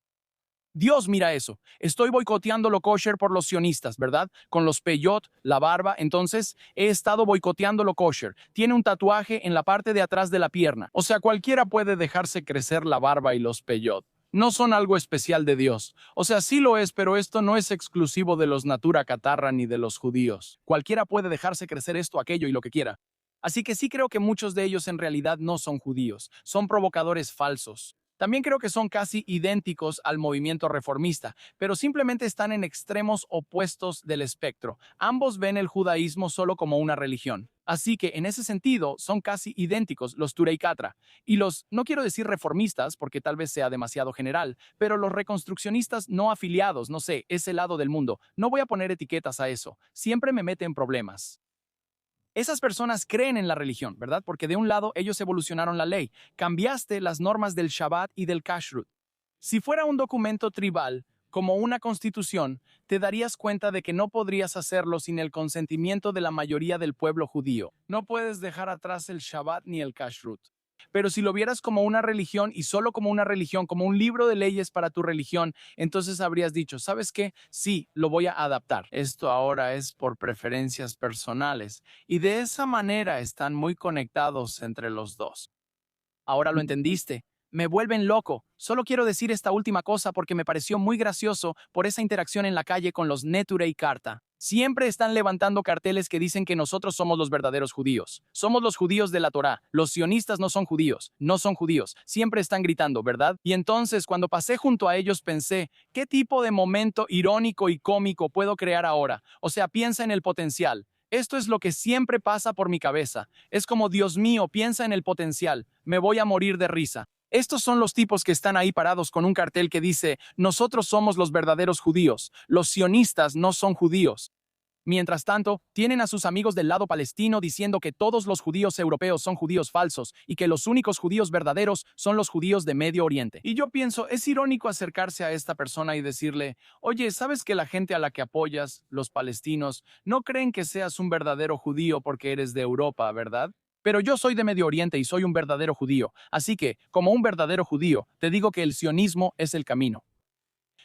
Dios mira eso. Estoy boicoteando lo kosher por los sionistas, ¿verdad? Con los peyot, la barba. Entonces, he estado boicoteando lo kosher. Tiene un tatuaje en la parte de atrás de la pierna. O sea, cualquiera puede dejarse crecer la barba y los peyot. No son algo especial de Dios. O sea, sí lo es, pero esto no es exclusivo de los natura catarra ni de los judíos. Cualquiera puede dejarse crecer esto, aquello y lo que quiera. Así que sí creo que muchos de ellos en realidad no son judíos. Son provocadores falsos. También creo que son casi idénticos al movimiento reformista, pero simplemente están en extremos opuestos del espectro. Ambos ven el judaísmo solo como una religión. Así que en ese sentido son casi idénticos los Turei Katra. Y los, no quiero decir reformistas porque tal vez sea demasiado general, pero los reconstruccionistas no afiliados, no sé, ese lado del mundo. No voy a poner etiquetas a eso. Siempre me mete en problemas. Esas personas creen en la religión, ¿verdad? Porque de un lado ellos evolucionaron la ley, cambiaste las normas del Shabbat y del Kashrut. Si fuera un documento tribal, como una constitución, te darías cuenta de que no podrías hacerlo sin el consentimiento de la mayoría del pueblo judío. No puedes dejar atrás el Shabbat ni el Kashrut. Pero si lo vieras como una religión y solo como una religión, como un libro de leyes para tu religión, entonces habrías dicho, ¿sabes qué? Sí, lo voy a adaptar. Esto ahora es por preferencias personales y de esa manera están muy conectados entre los dos. Ahora lo entendiste. Me vuelven loco. Solo quiero decir esta última cosa porque me pareció muy gracioso por esa interacción en la calle con los Neturei Karta. Siempre están levantando carteles que dicen que nosotros somos los verdaderos judíos. Somos los judíos de la Torá. Los sionistas no son judíos. No son judíos. Siempre están gritando, ¿verdad? Y entonces, cuando pasé junto a ellos, pensé, ¿qué tipo de momento irónico y cómico puedo crear ahora? O sea, piensa en el potencial. Esto es lo que siempre pasa por mi cabeza. Es como, Dios mío, piensa en el potencial. Me voy a morir de risa. Estos son los tipos que están ahí parados con un cartel que dice, nosotros somos los verdaderos judíos, los sionistas no son judíos. Mientras tanto, tienen a sus amigos del lado palestino diciendo que todos los judíos europeos son judíos falsos y que los únicos judíos verdaderos son los judíos de Medio Oriente. Y yo pienso, es irónico acercarse a esta persona y decirle, oye, ¿sabes que la gente a la que apoyas, los palestinos, no creen que seas un verdadero judío porque eres de Europa, ¿verdad? Pero yo soy de Medio Oriente y soy un verdadero judío, así que, como un verdadero judío, te digo que el sionismo es el camino.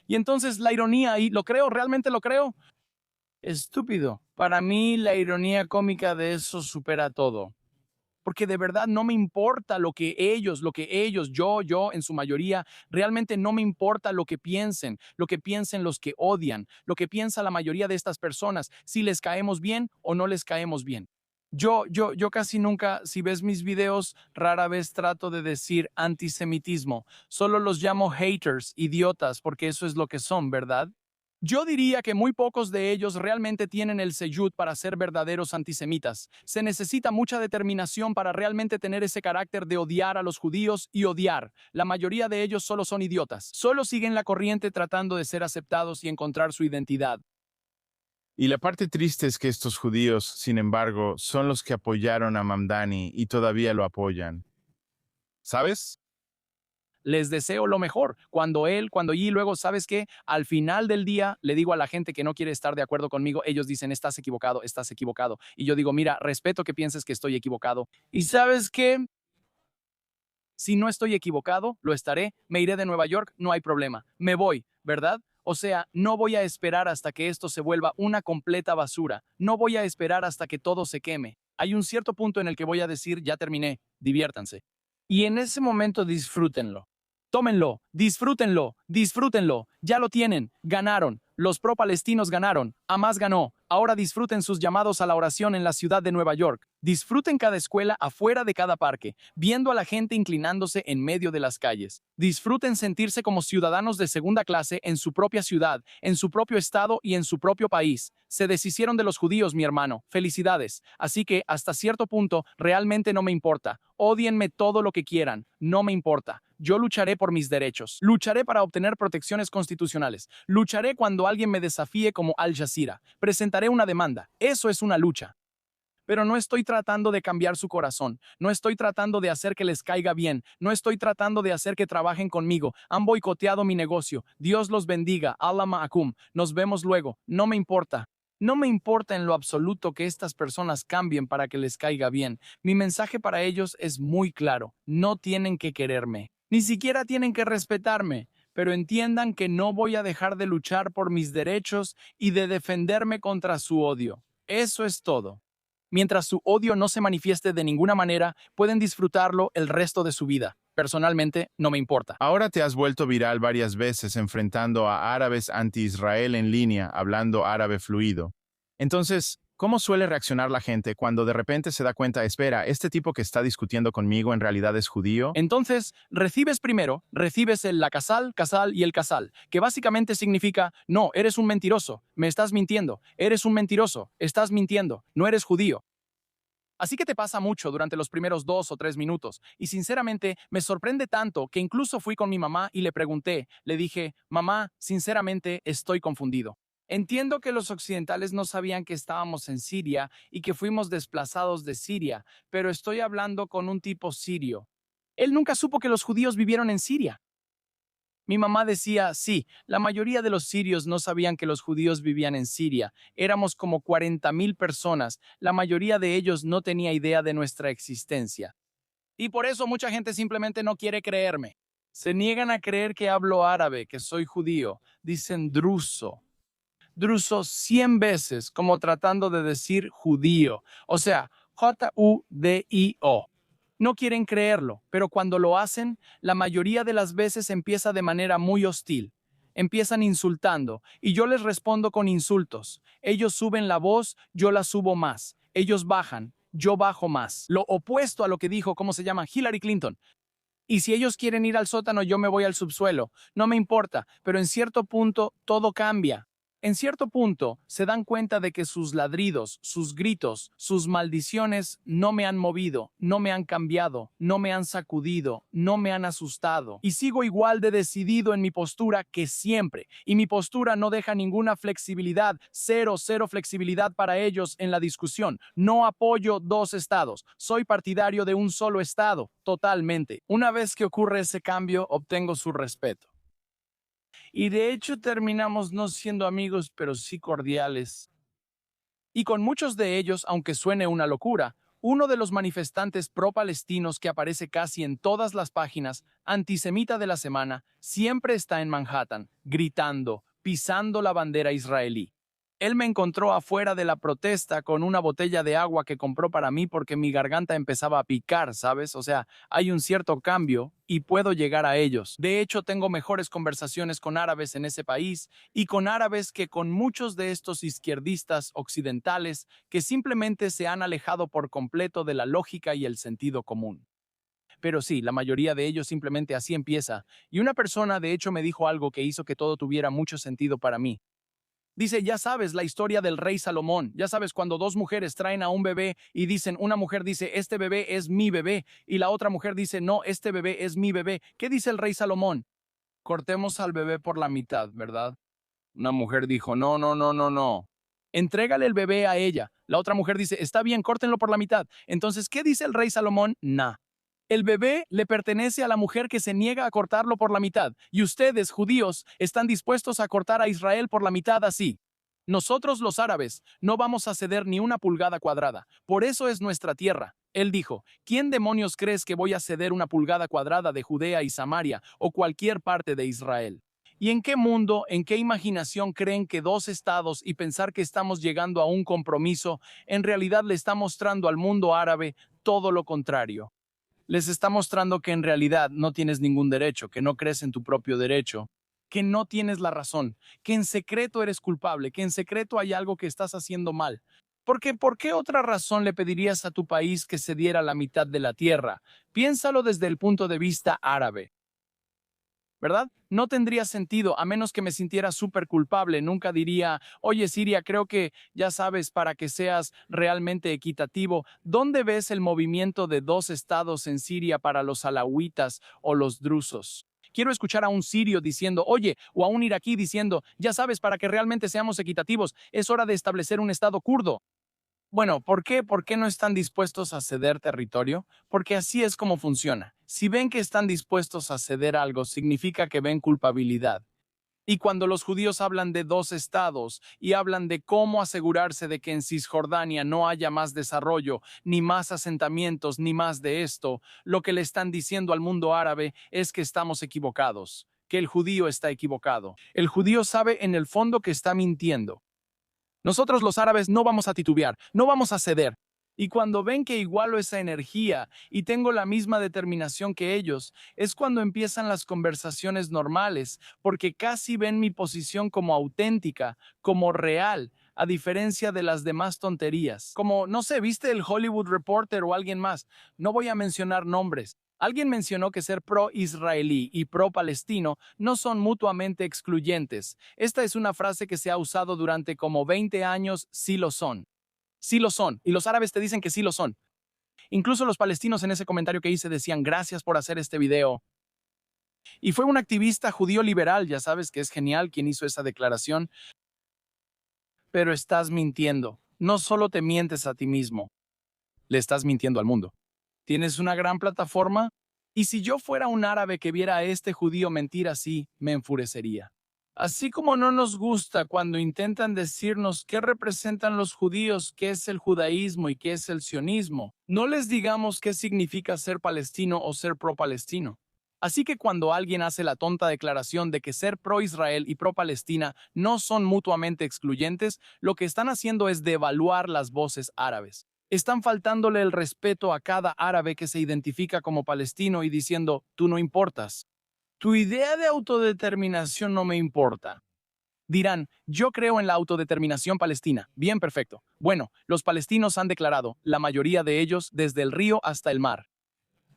Y entonces la ironía ahí, ¿lo creo? ¿Realmente lo creo? Estúpido. Para mí la ironía cómica de eso supera todo. Porque de verdad no me importa lo que ellos, yo, en su mayoría, realmente no me importa lo que piensen los que odian, lo que piensa la mayoría de estas personas, si les caemos bien o no les caemos bien. Yo casi nunca, si ves mis videos, rara vez trato de decir antisemitismo. Solo los llamo haters, idiotas, porque eso es lo que son, ¿verdad? Yo diría que muy pocos de ellos realmente tienen el seyud para ser verdaderos antisemitas. Se necesita mucha determinación para realmente tener ese carácter de odiar a los judíos y odiar. La mayoría de ellos solo son idiotas. Solo siguen la corriente tratando de ser aceptados y encontrar su identidad. Y la parte triste es que estos judíos, sin embargo, son los que apoyaron a Mamdani y todavía lo apoyan. ¿Sabes? Les deseo lo mejor. Y luego, ¿sabes qué? Al final del día, le digo a la gente que no quiere estar de acuerdo conmigo, ellos dicen, estás equivocado, estás equivocado. Y yo digo, mira, respeto que pienses que estoy equivocado. ¿Y sabes qué? Si no estoy equivocado, lo estaré, me iré de Nueva York, no hay problema. Me voy, ¿verdad? O sea, no voy a esperar hasta que esto se vuelva una completa basura. No voy a esperar hasta que todo se queme. Hay un cierto punto en el que voy a decir, ya terminé, diviértanse. Y en ese momento disfrútenlo. Tómenlo, disfrútenlo, disfrútenlo. Ya lo tienen, ganaron. Los pro-palestinos ganaron. Hamas ganó. Ahora disfruten sus llamados a la oración en la ciudad de Nueva York. Disfruten cada escuela afuera de cada parque, viendo a la gente inclinándose en medio de las calles. Disfruten sentirse como ciudadanos de segunda clase en su propia ciudad, en su propio estado y en su propio país. Se deshicieron de los judíos, mi hermano. Felicidades. Así que, hasta cierto punto, realmente no me importa. Ódienme todo lo que quieran. No me importa. Yo lucharé por mis derechos. Lucharé para obtener protecciones constitucionales. Lucharé cuando alguien me desafíe como Al Jazeera. Presentaré una demanda. Eso es una lucha. Pero no estoy tratando de cambiar su corazón. No estoy tratando de hacer que les caiga bien. No estoy tratando de hacer que trabajen conmigo. Han boicoteado mi negocio. Dios los bendiga. Allah ma'akum. Nos vemos luego. No me importa. No me importa en lo absoluto que estas personas cambien para que les caiga bien. Mi mensaje para ellos es muy claro. No tienen que quererme. Ni siquiera tienen que respetarme. Pero entiendan que no voy a dejar de luchar por mis derechos y de defenderme contra su odio. Eso es todo. Mientras su odio no se manifieste de ninguna manera, pueden disfrutarlo el resto de su vida. Personalmente, no me importa. Ahora te has vuelto viral varias veces enfrentando a árabes anti-Israel en línea, hablando árabe fluido. Entonces, ¿cómo suele reaccionar la gente cuando de repente se da cuenta, espera, este tipo que está discutiendo conmigo en realidad es judío? Entonces, recibes el la casal y el casal, que básicamente significa, no, eres un mentiroso, me estás mintiendo, eres un mentiroso, estás mintiendo, no eres judío. Así que te pasa mucho durante los primeros 2 o 3 minutos, y sinceramente me sorprende tanto que incluso fui con mi mamá y le pregunté, le dije, mamá, sinceramente estoy confundido. Entiendo que los occidentales no sabían que estábamos en Siria y que fuimos desplazados de Siria, pero estoy hablando con un tipo sirio. Él nunca supo que los judíos vivieron en Siria. Mi mamá decía, sí, la mayoría de los sirios no sabían que los judíos vivían en Siria. Éramos como 40,000 personas. La mayoría de ellos no tenía idea de nuestra existencia. Y por eso mucha gente simplemente no quiere creerme. Se niegan a creer que hablo árabe, que soy judío. Dicen druso. Druso 100 veces, como tratando de decir judío. O sea, Judio. No quieren creerlo, pero cuando lo hacen, la mayoría de las veces empieza de manera muy hostil. Empiezan insultando, y yo les respondo con insultos. Ellos suben la voz, yo la subo más. Ellos bajan, yo bajo más. Lo opuesto a lo que dijo, ¿cómo se llama? Hillary Clinton. Y si ellos quieren ir al sótano, yo me voy al subsuelo. No me importa, pero en cierto punto todo cambia. En cierto punto, se dan cuenta de que sus ladridos, sus gritos, sus maldiciones no me han movido, no me han cambiado, no me han sacudido, no me han asustado. Y sigo igual de decidido en mi postura que siempre. Y mi postura no deja ninguna flexibilidad, cero flexibilidad para ellos en la discusión. No apoyo 2 estados. Soy partidario de un solo estado, totalmente. Una vez que ocurre ese cambio, obtengo su respeto. Y de hecho terminamos no siendo amigos, pero sí cordiales. Y con muchos de ellos, aunque suene una locura, uno de los manifestantes pro-palestinos que aparece casi en todas las páginas, antisemita de la semana, siempre está en Manhattan, gritando, pisando la bandera israelí. Él me encontró afuera de la protesta con una botella de agua que compró para mí porque mi garganta empezaba a picar, ¿sabes? O sea, hay un cierto cambio y puedo llegar a ellos. De hecho, tengo mejores conversaciones con árabes en ese país y con árabes que con muchos de estos izquierdistas occidentales que simplemente se han alejado por completo de la lógica y el sentido común. Pero sí, la mayoría de ellos simplemente así empieza. Y una persona de hecho me dijo algo que hizo que todo tuviera mucho sentido para mí. Dice, ya sabes la historia del rey Salomón, ya sabes cuando dos mujeres traen a un bebé y dicen, una mujer dice, este bebé es mi bebé, y la otra mujer dice, no, este bebé es mi bebé. ¿Qué dice el rey Salomón? Cortemos al bebé por la mitad, ¿verdad? Una mujer dijo, no, no, no, no, no. Entrégale el bebé a ella. La otra mujer dice, está bien, córtenlo por la mitad. Entonces, ¿qué dice el rey Salomón? Nah. El bebé le pertenece a la mujer que se niega a cortarlo por la mitad, y ustedes, judíos, están dispuestos a cortar a Israel por la mitad así. Nosotros, los árabes, no vamos a ceder ni una pulgada cuadrada. Por eso es nuestra tierra. Él dijo, ¿quién demonios crees que voy a ceder una pulgada cuadrada de Judea y Samaria o cualquier parte de Israel? ¿Y en qué mundo, en qué imaginación creen que dos estados y pensar que estamos llegando a un compromiso en realidad le está mostrando al mundo árabe todo lo contrario? Les está mostrando que en realidad no tienes ningún derecho, que no crees en tu propio derecho, que no tienes la razón, que en secreto eres culpable, que en secreto hay algo que estás haciendo mal. Porque, ¿por qué otra razón le pedirías a tu país que se diera la mitad de la tierra? Piénsalo desde el punto de vista árabe. ¿Verdad? No tendría sentido, a menos que me sintiera súper culpable. Nunca diría, oye Siria, creo que, ya sabes, para que seas realmente equitativo, ¿dónde ves el movimiento de dos estados en Siria para los alawitas o los drusos? Quiero escuchar a un sirio diciendo, oye, o a un iraquí diciendo, ya sabes, para que realmente seamos equitativos, es hora de establecer un estado kurdo. Bueno, ¿por qué? ¿Por qué no están dispuestos a ceder territorio? Porque así es como funciona. Si ven que están dispuestos a ceder algo, significa que ven culpabilidad. Y cuando los judíos hablan de dos estados y hablan de cómo asegurarse de que en Cisjordania no haya más desarrollo, ni más asentamientos, ni más de esto, lo que le están diciendo al mundo árabe es que estamos equivocados, que el judío está equivocado. El judío sabe en el fondo que está mintiendo. Nosotros los árabes no vamos a titubear, no vamos a ceder. Y cuando ven que igualo esa energía y tengo la misma determinación que ellos, es cuando empiezan las conversaciones normales, porque casi ven mi posición como auténtica, como real, a diferencia de las demás tonterías. Como, no sé, ¿viste el Hollywood Reporter o alguien más? No voy a mencionar nombres. Alguien mencionó que ser pro-israelí y pro-palestino no son mutuamente excluyentes. Esta es una frase que se ha usado durante como 20 años, sí lo son. Sí lo son, y los árabes te dicen que sí lo son. Incluso los palestinos en ese comentario que hice decían gracias por hacer este video. Y fue un activista judío liberal, ya sabes que es genial quien hizo esa declaración. Pero estás mintiendo. No solo te mientes a ti mismo, le estás mintiendo al mundo. ¿Tienes una gran plataforma? Y si yo fuera un árabe que viera a este judío mentir así, me enfurecería. Así como no nos gusta cuando intentan decirnos qué representan los judíos, qué es el judaísmo y qué es el sionismo, no les digamos qué significa ser palestino o ser pro-palestino. Así que cuando alguien hace la tonta declaración de que ser pro-Israel y pro-Palestina no son mutuamente excluyentes, lo que están haciendo es devaluar las voces árabes. Están faltándole el respeto a cada árabe que se identifica como palestino y diciendo, tú no importas. Tu idea de autodeterminación no me importa. Dirán, yo creo en la autodeterminación palestina. Bien, perfecto. Bueno, los palestinos han declarado, la mayoría de ellos, desde el río hasta el mar.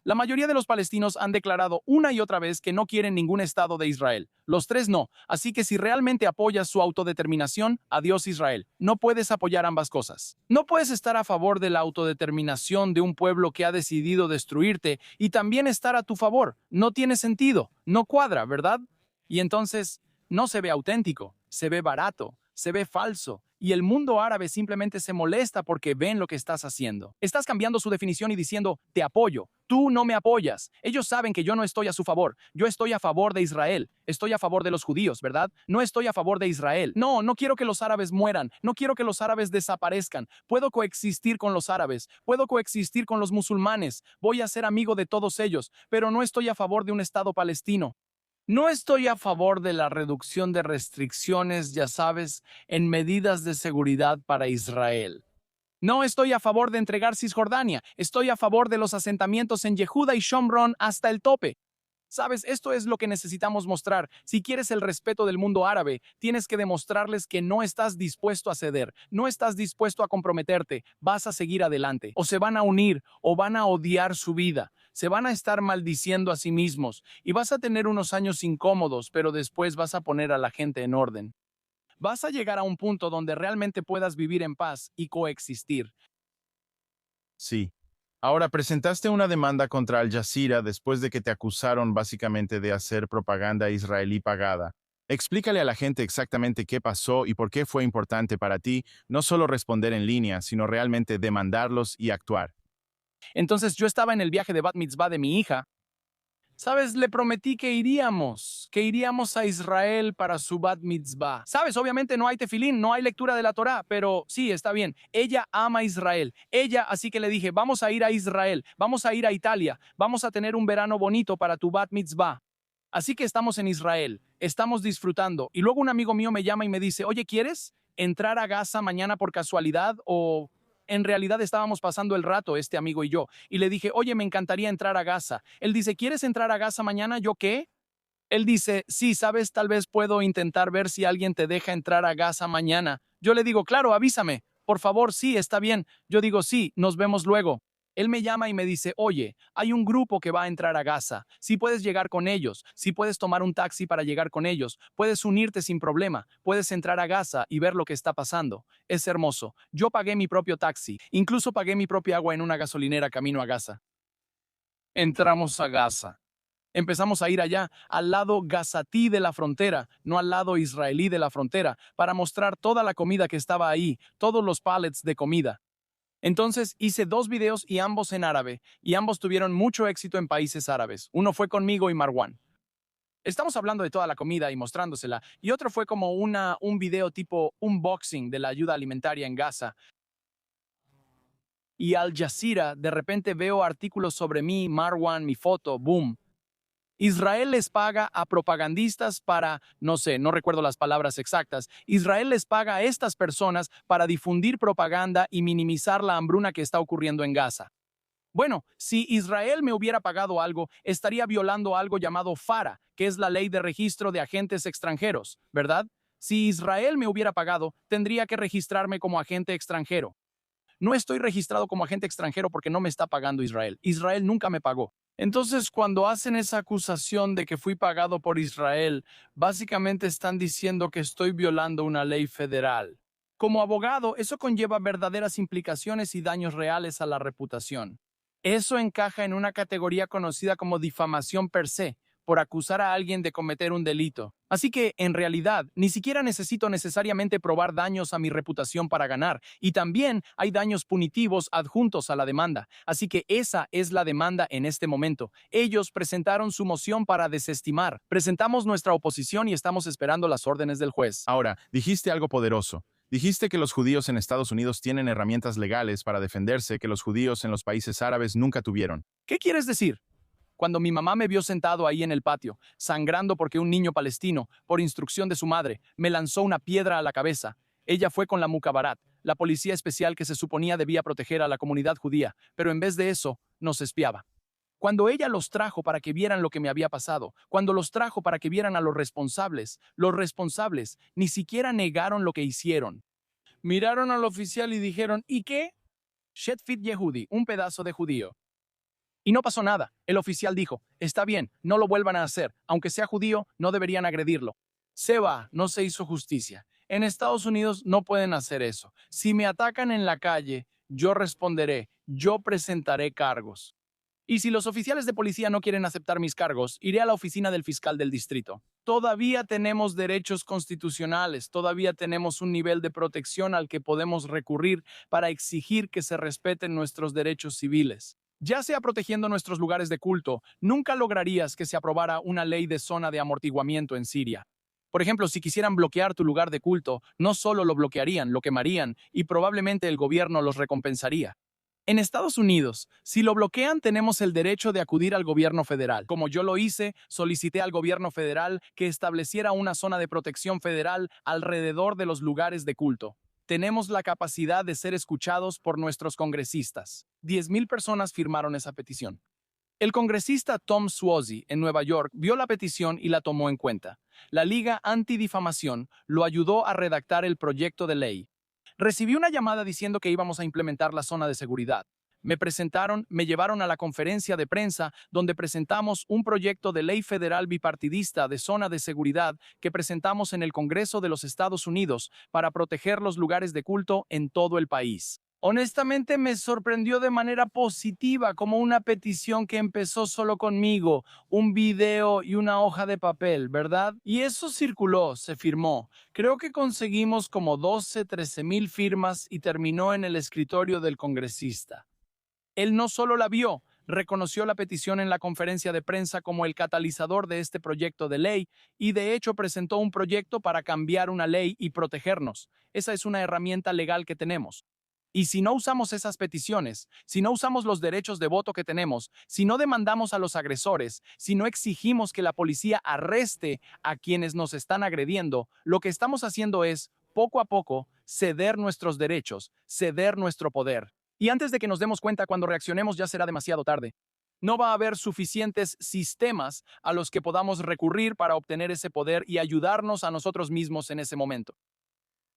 La mayoría de los palestinos han declarado una y otra vez que no quieren ningún Estado de Israel. Los tres no. Así que si realmente apoyas su autodeterminación, adiós Israel. No puedes apoyar ambas cosas. No puedes estar a favor de la autodeterminación de un pueblo que ha decidido destruirte y también estar a tu favor. No tiene sentido. No cuadra, ¿verdad? Y entonces, no se ve auténtico, se ve barato, se ve falso. Y el mundo árabe simplemente se molesta porque ven lo que estás haciendo. Estás cambiando su definición y diciendo, te apoyo. Tú no me apoyas. Ellos saben que yo no estoy a su favor. Yo estoy a favor de Israel. Estoy a favor de los judíos, ¿verdad? No estoy a favor de Israel. No, no quiero que los árabes mueran. No quiero que los árabes desaparezcan. Puedo coexistir con los árabes. Puedo coexistir con los musulmanes. Voy a ser amigo de todos ellos. Pero no estoy a favor de un Estado palestino. No estoy a favor de la reducción de restricciones, ya sabes, en medidas de seguridad para Israel. No estoy a favor de entregar Cisjordania. Estoy a favor de los asentamientos en Yehuda y Shomron hasta el tope. Sabes, esto es lo que necesitamos mostrar. Si quieres el respeto del mundo árabe, tienes que demostrarles que no estás dispuesto a ceder, no estás dispuesto a comprometerte, vas a seguir adelante. O se van a unir, o van a odiar su vida. Se van a estar maldiciendo a sí mismos, y vas a tener unos años incómodos, pero después vas a poner a la gente en orden. Vas a llegar a un punto donde realmente puedas vivir en paz y coexistir. Sí. Ahora, presentaste una demanda contra Al Jazeera después de que te acusaron básicamente de hacer propaganda israelí pagada. Explícale a la gente exactamente qué pasó y por qué fue importante para ti no solo responder en línea, sino realmente demandarlos y actuar. Entonces yo estaba en el viaje de Bat Mitzvah de mi hija. ¿Sabes? Le prometí que iríamos a Israel para su Bat Mitzvah. ¿Sabes? Obviamente no hay tefilín, no hay lectura de la Torá, pero sí, está bien. Ella ama a Israel. Así que le dije, vamos a ir a Israel, vamos a ir a Italia, vamos a tener un verano bonito para tu Bat Mitzvah. Así que estamos en Israel, estamos disfrutando. Y luego un amigo mío me llama y me dice, oye, ¿quieres entrar a Gaza mañana por casualidad o...? En realidad estábamos pasando el rato, este amigo y yo, y le dije, oye, me encantaría entrar a Gaza. Él dice, ¿quieres entrar a Gaza mañana? ¿Yo qué? Él dice, sí, sabes, tal vez puedo intentar ver si alguien te deja entrar a Gaza mañana. Yo le digo, claro, avísame. Por favor, sí, está bien. Yo digo, sí, nos vemos luego. Él me llama y me dice, oye, hay un grupo que va a entrar a Gaza. Si puedes llegar con ellos, si puedes tomar un taxi para llegar con ellos, puedes unirte sin problema, puedes entrar a Gaza y ver lo que está pasando. Es hermoso. Yo pagué mi propio taxi, incluso pagué mi propia agua en una gasolinera camino a Gaza. Entramos a Gaza. Empezamos a ir allá, al lado gazatí de la frontera, no al lado israelí de la frontera, para mostrar toda la comida que estaba ahí, todos los pallets de comida. Entonces hice 2 videos y ambos en árabe, y ambos tuvieron mucho éxito en países árabes. Uno fue conmigo y Marwan. Estamos hablando de toda la comida y mostrándosela, y otro fue como un video tipo unboxing de la ayuda alimentaria en Gaza. Y Al Jazeera, de repente veo artículos sobre mí, Marwan, mi foto, boom. Israel les paga a propagandistas para, no sé, no recuerdo las palabras exactas, Israel les paga a estas personas para difundir propaganda y minimizar la hambruna que está ocurriendo en Gaza. Bueno, si Israel me hubiera pagado algo, estaría violando algo llamado FARA, que es la ley de registro de agentes extranjeros, ¿verdad? Si Israel me hubiera pagado, tendría que registrarme como agente extranjero. No estoy registrado como agente extranjero porque no me está pagando Israel. Israel nunca me pagó. Entonces, cuando hacen esa acusación de que fui pagado por Israel, básicamente están diciendo que estoy violando una ley federal. Como abogado, eso conlleva verdaderas implicaciones y daños reales a la reputación. Eso encaja en una categoría conocida como difamación per se, por acusar a alguien de cometer un delito. Así que, en realidad, ni siquiera necesito necesariamente probar daños a mi reputación para ganar, y también hay daños punitivos adjuntos a la demanda. Así que esa es la demanda en este momento. Ellos presentaron su moción para desestimar. Presentamos nuestra oposición y estamos esperando las órdenes del juez. Ahora, dijiste algo poderoso. Dijiste que los judíos en Estados Unidos tienen herramientas legales para defenderse que los judíos en los países árabes nunca tuvieron. ¿Qué quieres decir? Cuando mi mamá me vio sentado ahí en el patio, sangrando porque un niño palestino, por instrucción de su madre, me lanzó una piedra a la cabeza, ella fue con la Mukabarat, la policía especial que se suponía debía proteger a la comunidad judía, pero en vez de eso, nos espiaba. Cuando ella los trajo para que vieran lo que me había pasado, cuando los trajo para que vieran a los responsables ni siquiera negaron lo que hicieron. Miraron al oficial y dijeron, ¿y qué? Shetfit Yehudi, un pedazo de judío. Y no pasó nada. El oficial dijo, está bien, no lo vuelvan a hacer. Aunque sea judío, no deberían agredirlo. Seba, no se hizo justicia. En Estados Unidos no pueden hacer eso. Si me atacan en la calle, yo responderé, yo presentaré cargos. Y si los oficiales de policía no quieren aceptar mis cargos, iré a la oficina del fiscal del distrito. Todavía tenemos derechos constitucionales, todavía tenemos un nivel de protección al que podemos recurrir para exigir que se respeten nuestros derechos civiles. Ya sea protegiendo nuestros lugares de culto, nunca lograrías que se aprobara una ley de zona de amortiguamiento en Siria. Por ejemplo, si quisieran bloquear tu lugar de culto, no solo lo bloquearían, lo quemarían y probablemente el gobierno los recompensaría. En Estados Unidos, si lo bloquean, tenemos el derecho de acudir al gobierno federal. Como yo lo hice, solicité al gobierno federal que estableciera una zona de protección federal alrededor de los lugares de culto. Tenemos la capacidad de ser escuchados por nuestros congresistas. 10,000 personas firmaron esa petición. El congresista Tom Suozzi, en Nueva York, vio la petición y la tomó en cuenta. La Liga Antidifamación lo ayudó a redactar el proyecto de ley. Recibí una llamada diciendo que íbamos a implementar la zona de seguridad. Me llevaron a la conferencia de prensa donde presentamos un proyecto de ley federal bipartidista de zona de seguridad que presentamos en el Congreso de los Estados Unidos para proteger los lugares de culto en todo el país. Honestamente me sorprendió de manera positiva, como una petición que empezó solo conmigo, un video y una hoja de papel, ¿verdad? Y eso circuló, se firmó. Creo que conseguimos como 13,000 firmas y terminó en el escritorio del congresista. Él no solo la vio, reconoció la petición en la conferencia de prensa como el catalizador de este proyecto de ley y de hecho presentó un proyecto para cambiar una ley y protegernos. Esa es una herramienta legal que tenemos. Y si no usamos esas peticiones, si no usamos los derechos de voto que tenemos, si no demandamos a los agresores, si no exigimos que la policía arreste a quienes nos están agrediendo, lo que estamos haciendo es, poco a poco, ceder nuestros derechos, ceder nuestro poder. Y antes de que nos demos cuenta, cuando reaccionemos ya será demasiado tarde. No va a haber suficientes sistemas a los que podamos recurrir para obtener ese poder y ayudarnos a nosotros mismos en ese momento.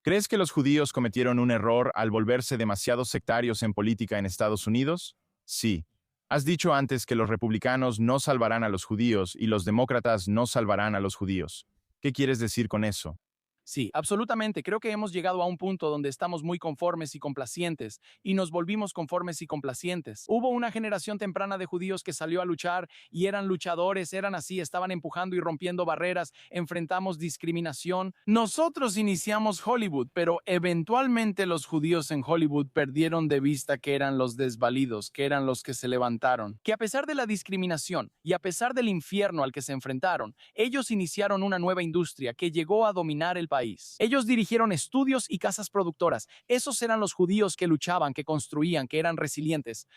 ¿Crees que los judíos cometieron un error al volverse demasiado sectarios en política en Estados Unidos? Sí. Has dicho antes que los republicanos no salvarán a los judíos y los demócratas no salvarán a los judíos. ¿Qué quieres decir con eso? Sí, absolutamente. Creo que hemos llegado a un punto donde estamos muy conformes y complacientes, y nos volvimos conformes y complacientes. Hubo una generación temprana de judíos que salió a luchar y eran luchadores, eran así, estaban empujando y rompiendo barreras, enfrentamos discriminación. Nosotros iniciamos Hollywood, pero eventualmente los judíos en Hollywood perdieron de vista que eran los desvalidos, que eran los que se levantaron. Que a pesar de la discriminación y a pesar del infierno al que se enfrentaron, ellos iniciaron una nueva industria que llegó a dominar el país. Ellos dirigieron estudios y casas productoras. Esos eran los judíos que luchaban, que construían, que eran resilientes.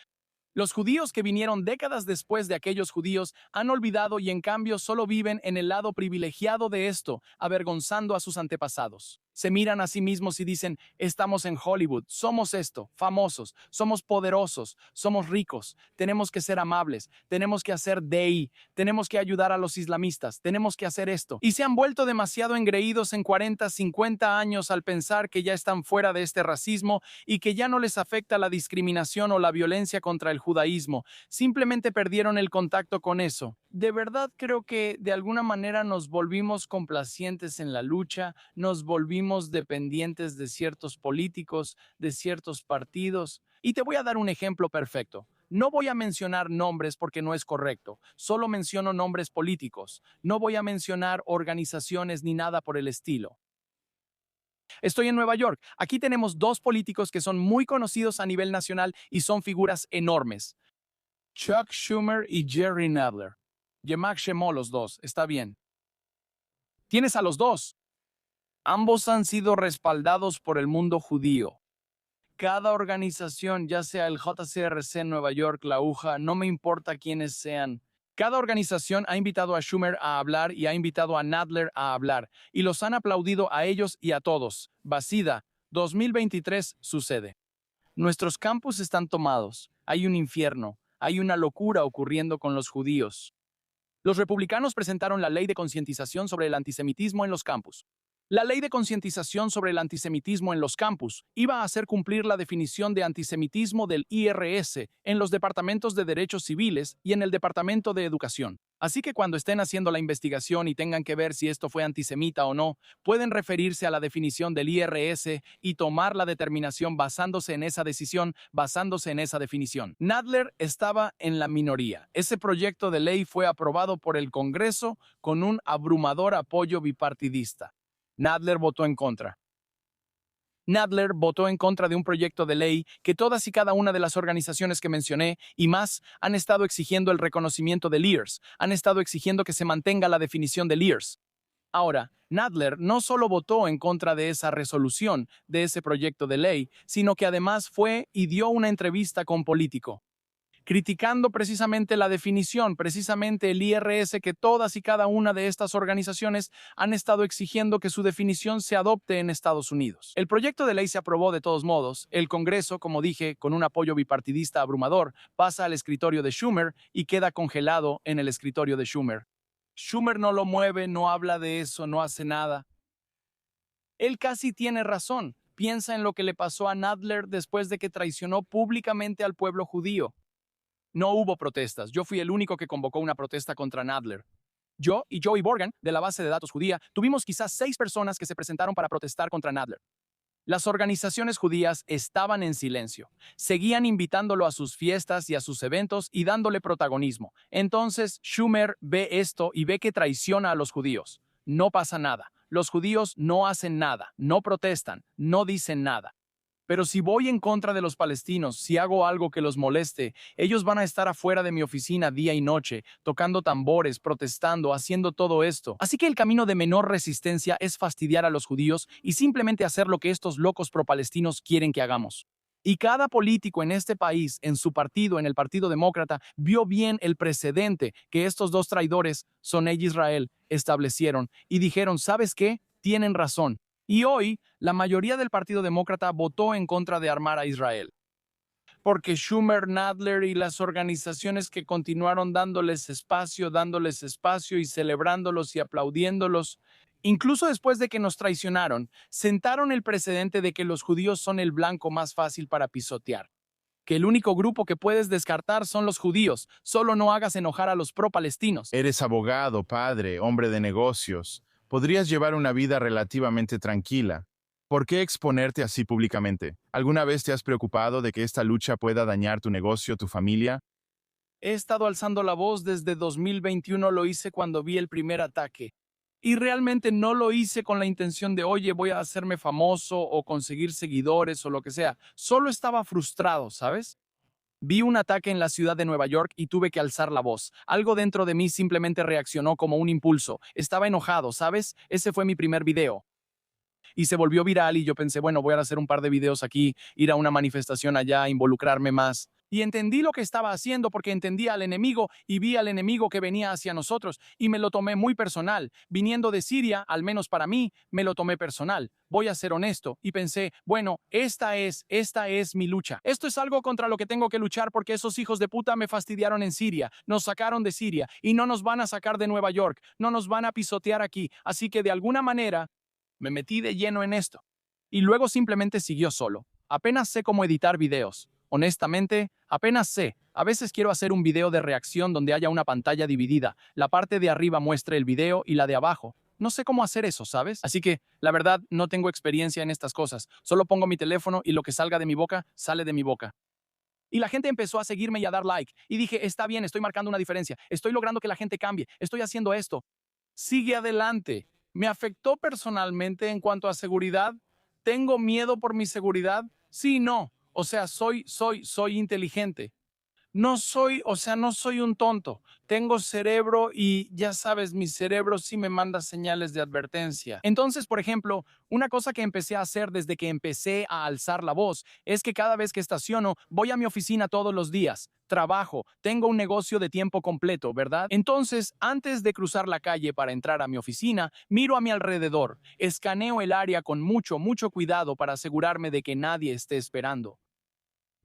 Los judíos que vinieron décadas después de aquellos judíos han olvidado y en cambio solo viven en el lado privilegiado de esto, avergonzando a sus antepasados. Se miran a sí mismos y dicen, estamos en Hollywood, somos esto, famosos, somos poderosos, somos ricos, tenemos que ser amables, tenemos que hacer DI, tenemos que ayudar a los islamistas, tenemos que hacer esto. Y se han vuelto demasiado engreídos en 40, 50 años al pensar que ya están fuera de este racismo y que ya no les afecta la discriminación o la violencia contra el judaísmo. Simplemente perdieron el contacto con eso. De verdad creo que de alguna manera nos volvimos complacientes en la lucha, nos volvimos dependientes de ciertos políticos, de ciertos partidos. Y te voy a dar un ejemplo perfecto. No voy a mencionar nombres porque no es correcto, solo menciono nombres políticos. No voy a mencionar organizaciones ni nada por el estilo. Estoy en Nueva York. Aquí tenemos dos políticos que son muy conocidos a nivel nacional y son figuras enormes. Chuck Schumer y Jerry Nadler. Yemak Shemó los dos, está bien. Tienes a los dos. Ambos han sido respaldados por el mundo judío. Cada organización, ya sea el JCRC en Nueva York, la UJA, no me importa quiénes sean. Cada organización ha invitado a Schumer a hablar y ha invitado a Nadler a hablar, y los han aplaudido a ellos y a todos. Basida, 2023 sucede. Nuestros campus están tomados. Hay un infierno. Hay una locura ocurriendo con los judíos. Los republicanos presentaron la ley de concientización sobre el antisemitismo en los campus. La ley de concientización sobre el antisemitismo en los campus iba a hacer cumplir la definición de antisemitismo del IRS en los departamentos de derechos civiles y en el departamento de educación. Así que cuando estén haciendo la investigación y tengan que ver si esto fue antisemita o no, pueden referirse a la definición del IRS y tomar la determinación basándose en esa decisión, basándose en esa definición. Nadler estaba en la minoría. Ese proyecto de ley fue aprobado por el Congreso con un abrumador apoyo bipartidista. Nadler votó en contra. Nadler votó en contra de un proyecto de ley que todas y cada una de las organizaciones que mencioné y más han estado exigiendo el reconocimiento del IRS, han estado exigiendo que se mantenga la definición del IRS. Ahora, Nadler no solo votó en contra de esa resolución, de ese proyecto de ley, sino que además fue y dio una entrevista con Político, criticando precisamente la definición, precisamente el IRS que todas y cada una de estas organizaciones han estado exigiendo que su definición se adopte en Estados Unidos. El proyecto de ley se aprobó de todos modos. El Congreso, como dije, con un apoyo bipartidista abrumador, pasa al escritorio de Schumer y queda congelado en el escritorio de Schumer. Schumer no lo mueve, no habla de eso, no hace nada. Él casi tiene razón. Piensa en lo que le pasó a Nadler después de que traicionó públicamente al pueblo judío. No hubo protestas. Yo fui el único que convocó una protesta contra Nadler. Yo y Joey Borgan, de la base de datos judía, tuvimos quizás 6 personas que se presentaron para protestar contra Nadler. Las organizaciones judías estaban en silencio. Seguían invitándolo a sus fiestas y a sus eventos y dándole protagonismo. Entonces, Schumer ve esto y ve que traiciona a los judíos. No pasa nada. Los judíos no hacen nada, no protestan, no dicen nada. Pero si voy en contra de los palestinos, si hago algo que los moleste, ellos van a estar afuera de mi oficina día y noche, tocando tambores, protestando, haciendo todo esto. Así que el camino de menor resistencia es fastidiar a los judíos y simplemente hacer lo que estos locos pro-palestinos quieren que hagamos. Y cada político en este país, en su partido, en el Partido Demócrata, vio bien el precedente que estos dos traidores, Sonei y Israel, establecieron y dijeron, ¿sabes qué? Tienen razón. Y hoy, la mayoría del Partido Demócrata votó en contra de armar a Israel. Porque Schumer, Nadler y las organizaciones que continuaron dándoles espacio y celebrándolos y aplaudiéndolos, incluso después de que nos traicionaron, sentaron el precedente de que los judíos son el blanco más fácil para pisotear. Que el único grupo que puedes descartar son los judíos. Solo no hagas enojar a los pro-palestinos. Eres abogado, padre, hombre de negocios. Podrías llevar una vida relativamente tranquila. ¿Por qué exponerte así públicamente? ¿Alguna vez te has preocupado de que esta lucha pueda dañar tu negocio, tu familia? He estado alzando la voz desde 2021, lo hice cuando vi el primer ataque. Y realmente no lo hice con la intención de, oye, voy a hacerme famoso o conseguir seguidores o lo que sea. Solo estaba frustrado, ¿sabes? Vi un ataque en la ciudad de Nueva York y tuve que alzar la voz. Algo dentro de mí simplemente reaccionó como un impulso. Estaba enojado, ¿sabes? Ese fue mi primer video. Y se volvió viral y yo pensé, bueno, voy a hacer un par de videos aquí, ir a una manifestación allá, involucrarme más. Y entendí lo que estaba haciendo porque entendí al enemigo y vi al enemigo que venía hacia nosotros y me lo tomé muy personal. Viniendo de Siria, al menos para mí, me lo tomé personal. Voy a ser honesto y pensé, bueno, esta es mi lucha. Esto es algo contra lo que tengo que luchar porque esos hijos de puta me fastidiaron en Siria, nos sacaron de Siria y no nos van a sacar de Nueva York, no nos van a pisotear aquí. Así que de alguna manera me metí de lleno en esto. Y luego simplemente siguió solo. Apenas sé cómo editar videos. Honestamente, apenas sé. A veces quiero hacer un video de reacción donde haya una pantalla dividida. La parte de arriba muestre el video y la de abajo. No sé cómo hacer eso, ¿sabes? Así que, la verdad, no tengo experiencia en estas cosas. Solo pongo mi teléfono y lo que salga de mi boca, sale de mi boca. Y la gente empezó a seguirme y a dar like. Y dije, está bien, estoy marcando una diferencia. Estoy logrando que la gente cambie. Estoy haciendo esto. Sigue adelante. ¿Me afectó personalmente en cuanto a seguridad? ¿Tengo miedo por mi seguridad? Sí, no. O sea, soy inteligente. No soy un tonto. Tengo cerebro y ya sabes, mi cerebro sí me manda señales de advertencia. Entonces, por ejemplo, una cosa que empecé a hacer desde que empecé a alzar la voz es que cada vez que estaciono, voy a mi oficina todos los días. Trabajo, tengo un negocio de tiempo completo, ¿verdad? Entonces, antes de cruzar la calle para entrar a mi oficina, miro a mi alrededor, escaneo el área con mucho cuidado para asegurarme de que nadie esté esperando.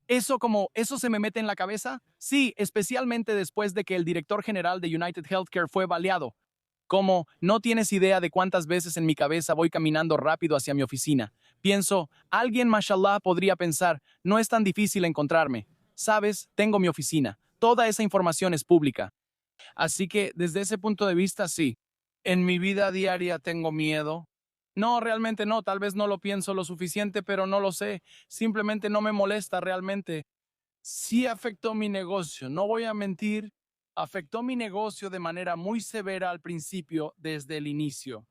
¿Eso se me mete en la cabeza? Sí, especialmente después de que el director general de United Healthcare fue baleado. Como, no tienes idea de cuántas veces en mi cabeza voy caminando rápido hacia mi oficina. Pienso, alguien, mashallah, podría pensar, no es tan difícil encontrarme. Sabes, tengo mi oficina. Toda esa información es pública. Así que, desde ese punto de vista, sí. En mi vida diaria tengo miedo. No, realmente no, tal vez no lo pienso lo suficiente, pero no lo sé. Simplemente no me molesta realmente. Sí afectó mi negocio, no voy a mentir. Afectó mi negocio de manera muy severa al principio, desde el inicio.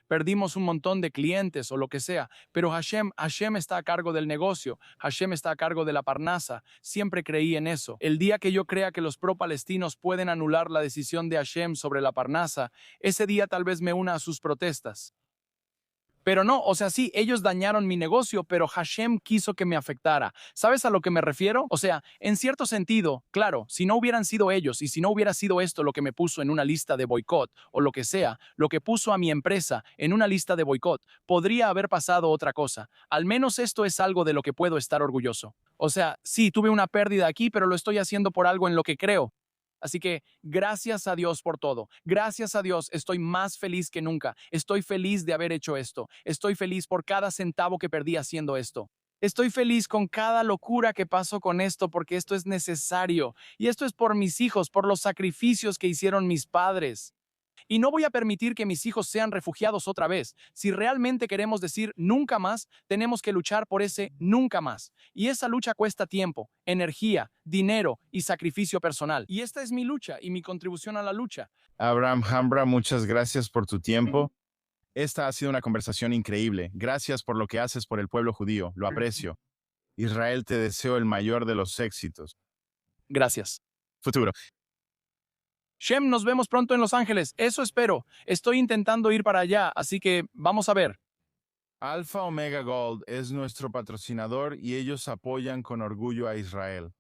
perdimos un montón de clientes o lo que sea, pero Hashem está a cargo del negocio, Hashem está a cargo de la Parnasa. Siempre creí en eso. El día que yo crea que los pro-palestinos pueden anular la decisión de Hashem sobre la Parnasa, ese día tal vez me una a sus protestas. Pero no, o sea, sí, ellos dañaron mi negocio, pero Hashem quiso que me afectara. ¿Sabes a lo que me refiero? O sea, en cierto sentido, claro, si no hubieran sido ellos y si no hubiera sido esto lo que me puso en una lista de boicot o lo que sea, lo que puso a mi empresa en una lista de boicot, podría haber pasado otra cosa. Al menos esto es algo de lo que puedo estar orgulloso. O sea, sí, tuve una pérdida aquí, pero lo estoy haciendo por algo en lo que creo. Así que gracias a Dios por todo. Gracias a Dios estoy más feliz que nunca. Estoy feliz de haber hecho esto. Estoy feliz por cada centavo que perdí haciendo esto. Estoy feliz con cada locura que pasó con esto porque esto es necesario. Y esto es por mis hijos, por los sacrificios que hicieron mis padres. Y no voy a permitir que mis hijos sean refugiados otra vez. Si realmente queremos decir nunca más, tenemos que luchar por ese nunca más. Y esa lucha cuesta tiempo, energía, dinero y sacrificio personal. Y esta es mi lucha y mi contribución a la lucha. Abraham Hambra, muchas gracias por tu tiempo. Esta ha sido una conversación increíble. Gracias por lo que haces por el pueblo judío. Lo aprecio. Israel, te deseo el mayor de los éxitos. Gracias. Futuro. Shem, nos vemos pronto en Los Ángeles. Eso espero. Estoy intentando ir para allá, así que vamos a ver. Alpha Omega Gold es nuestro patrocinador y ellos apoyan con orgullo a Israel.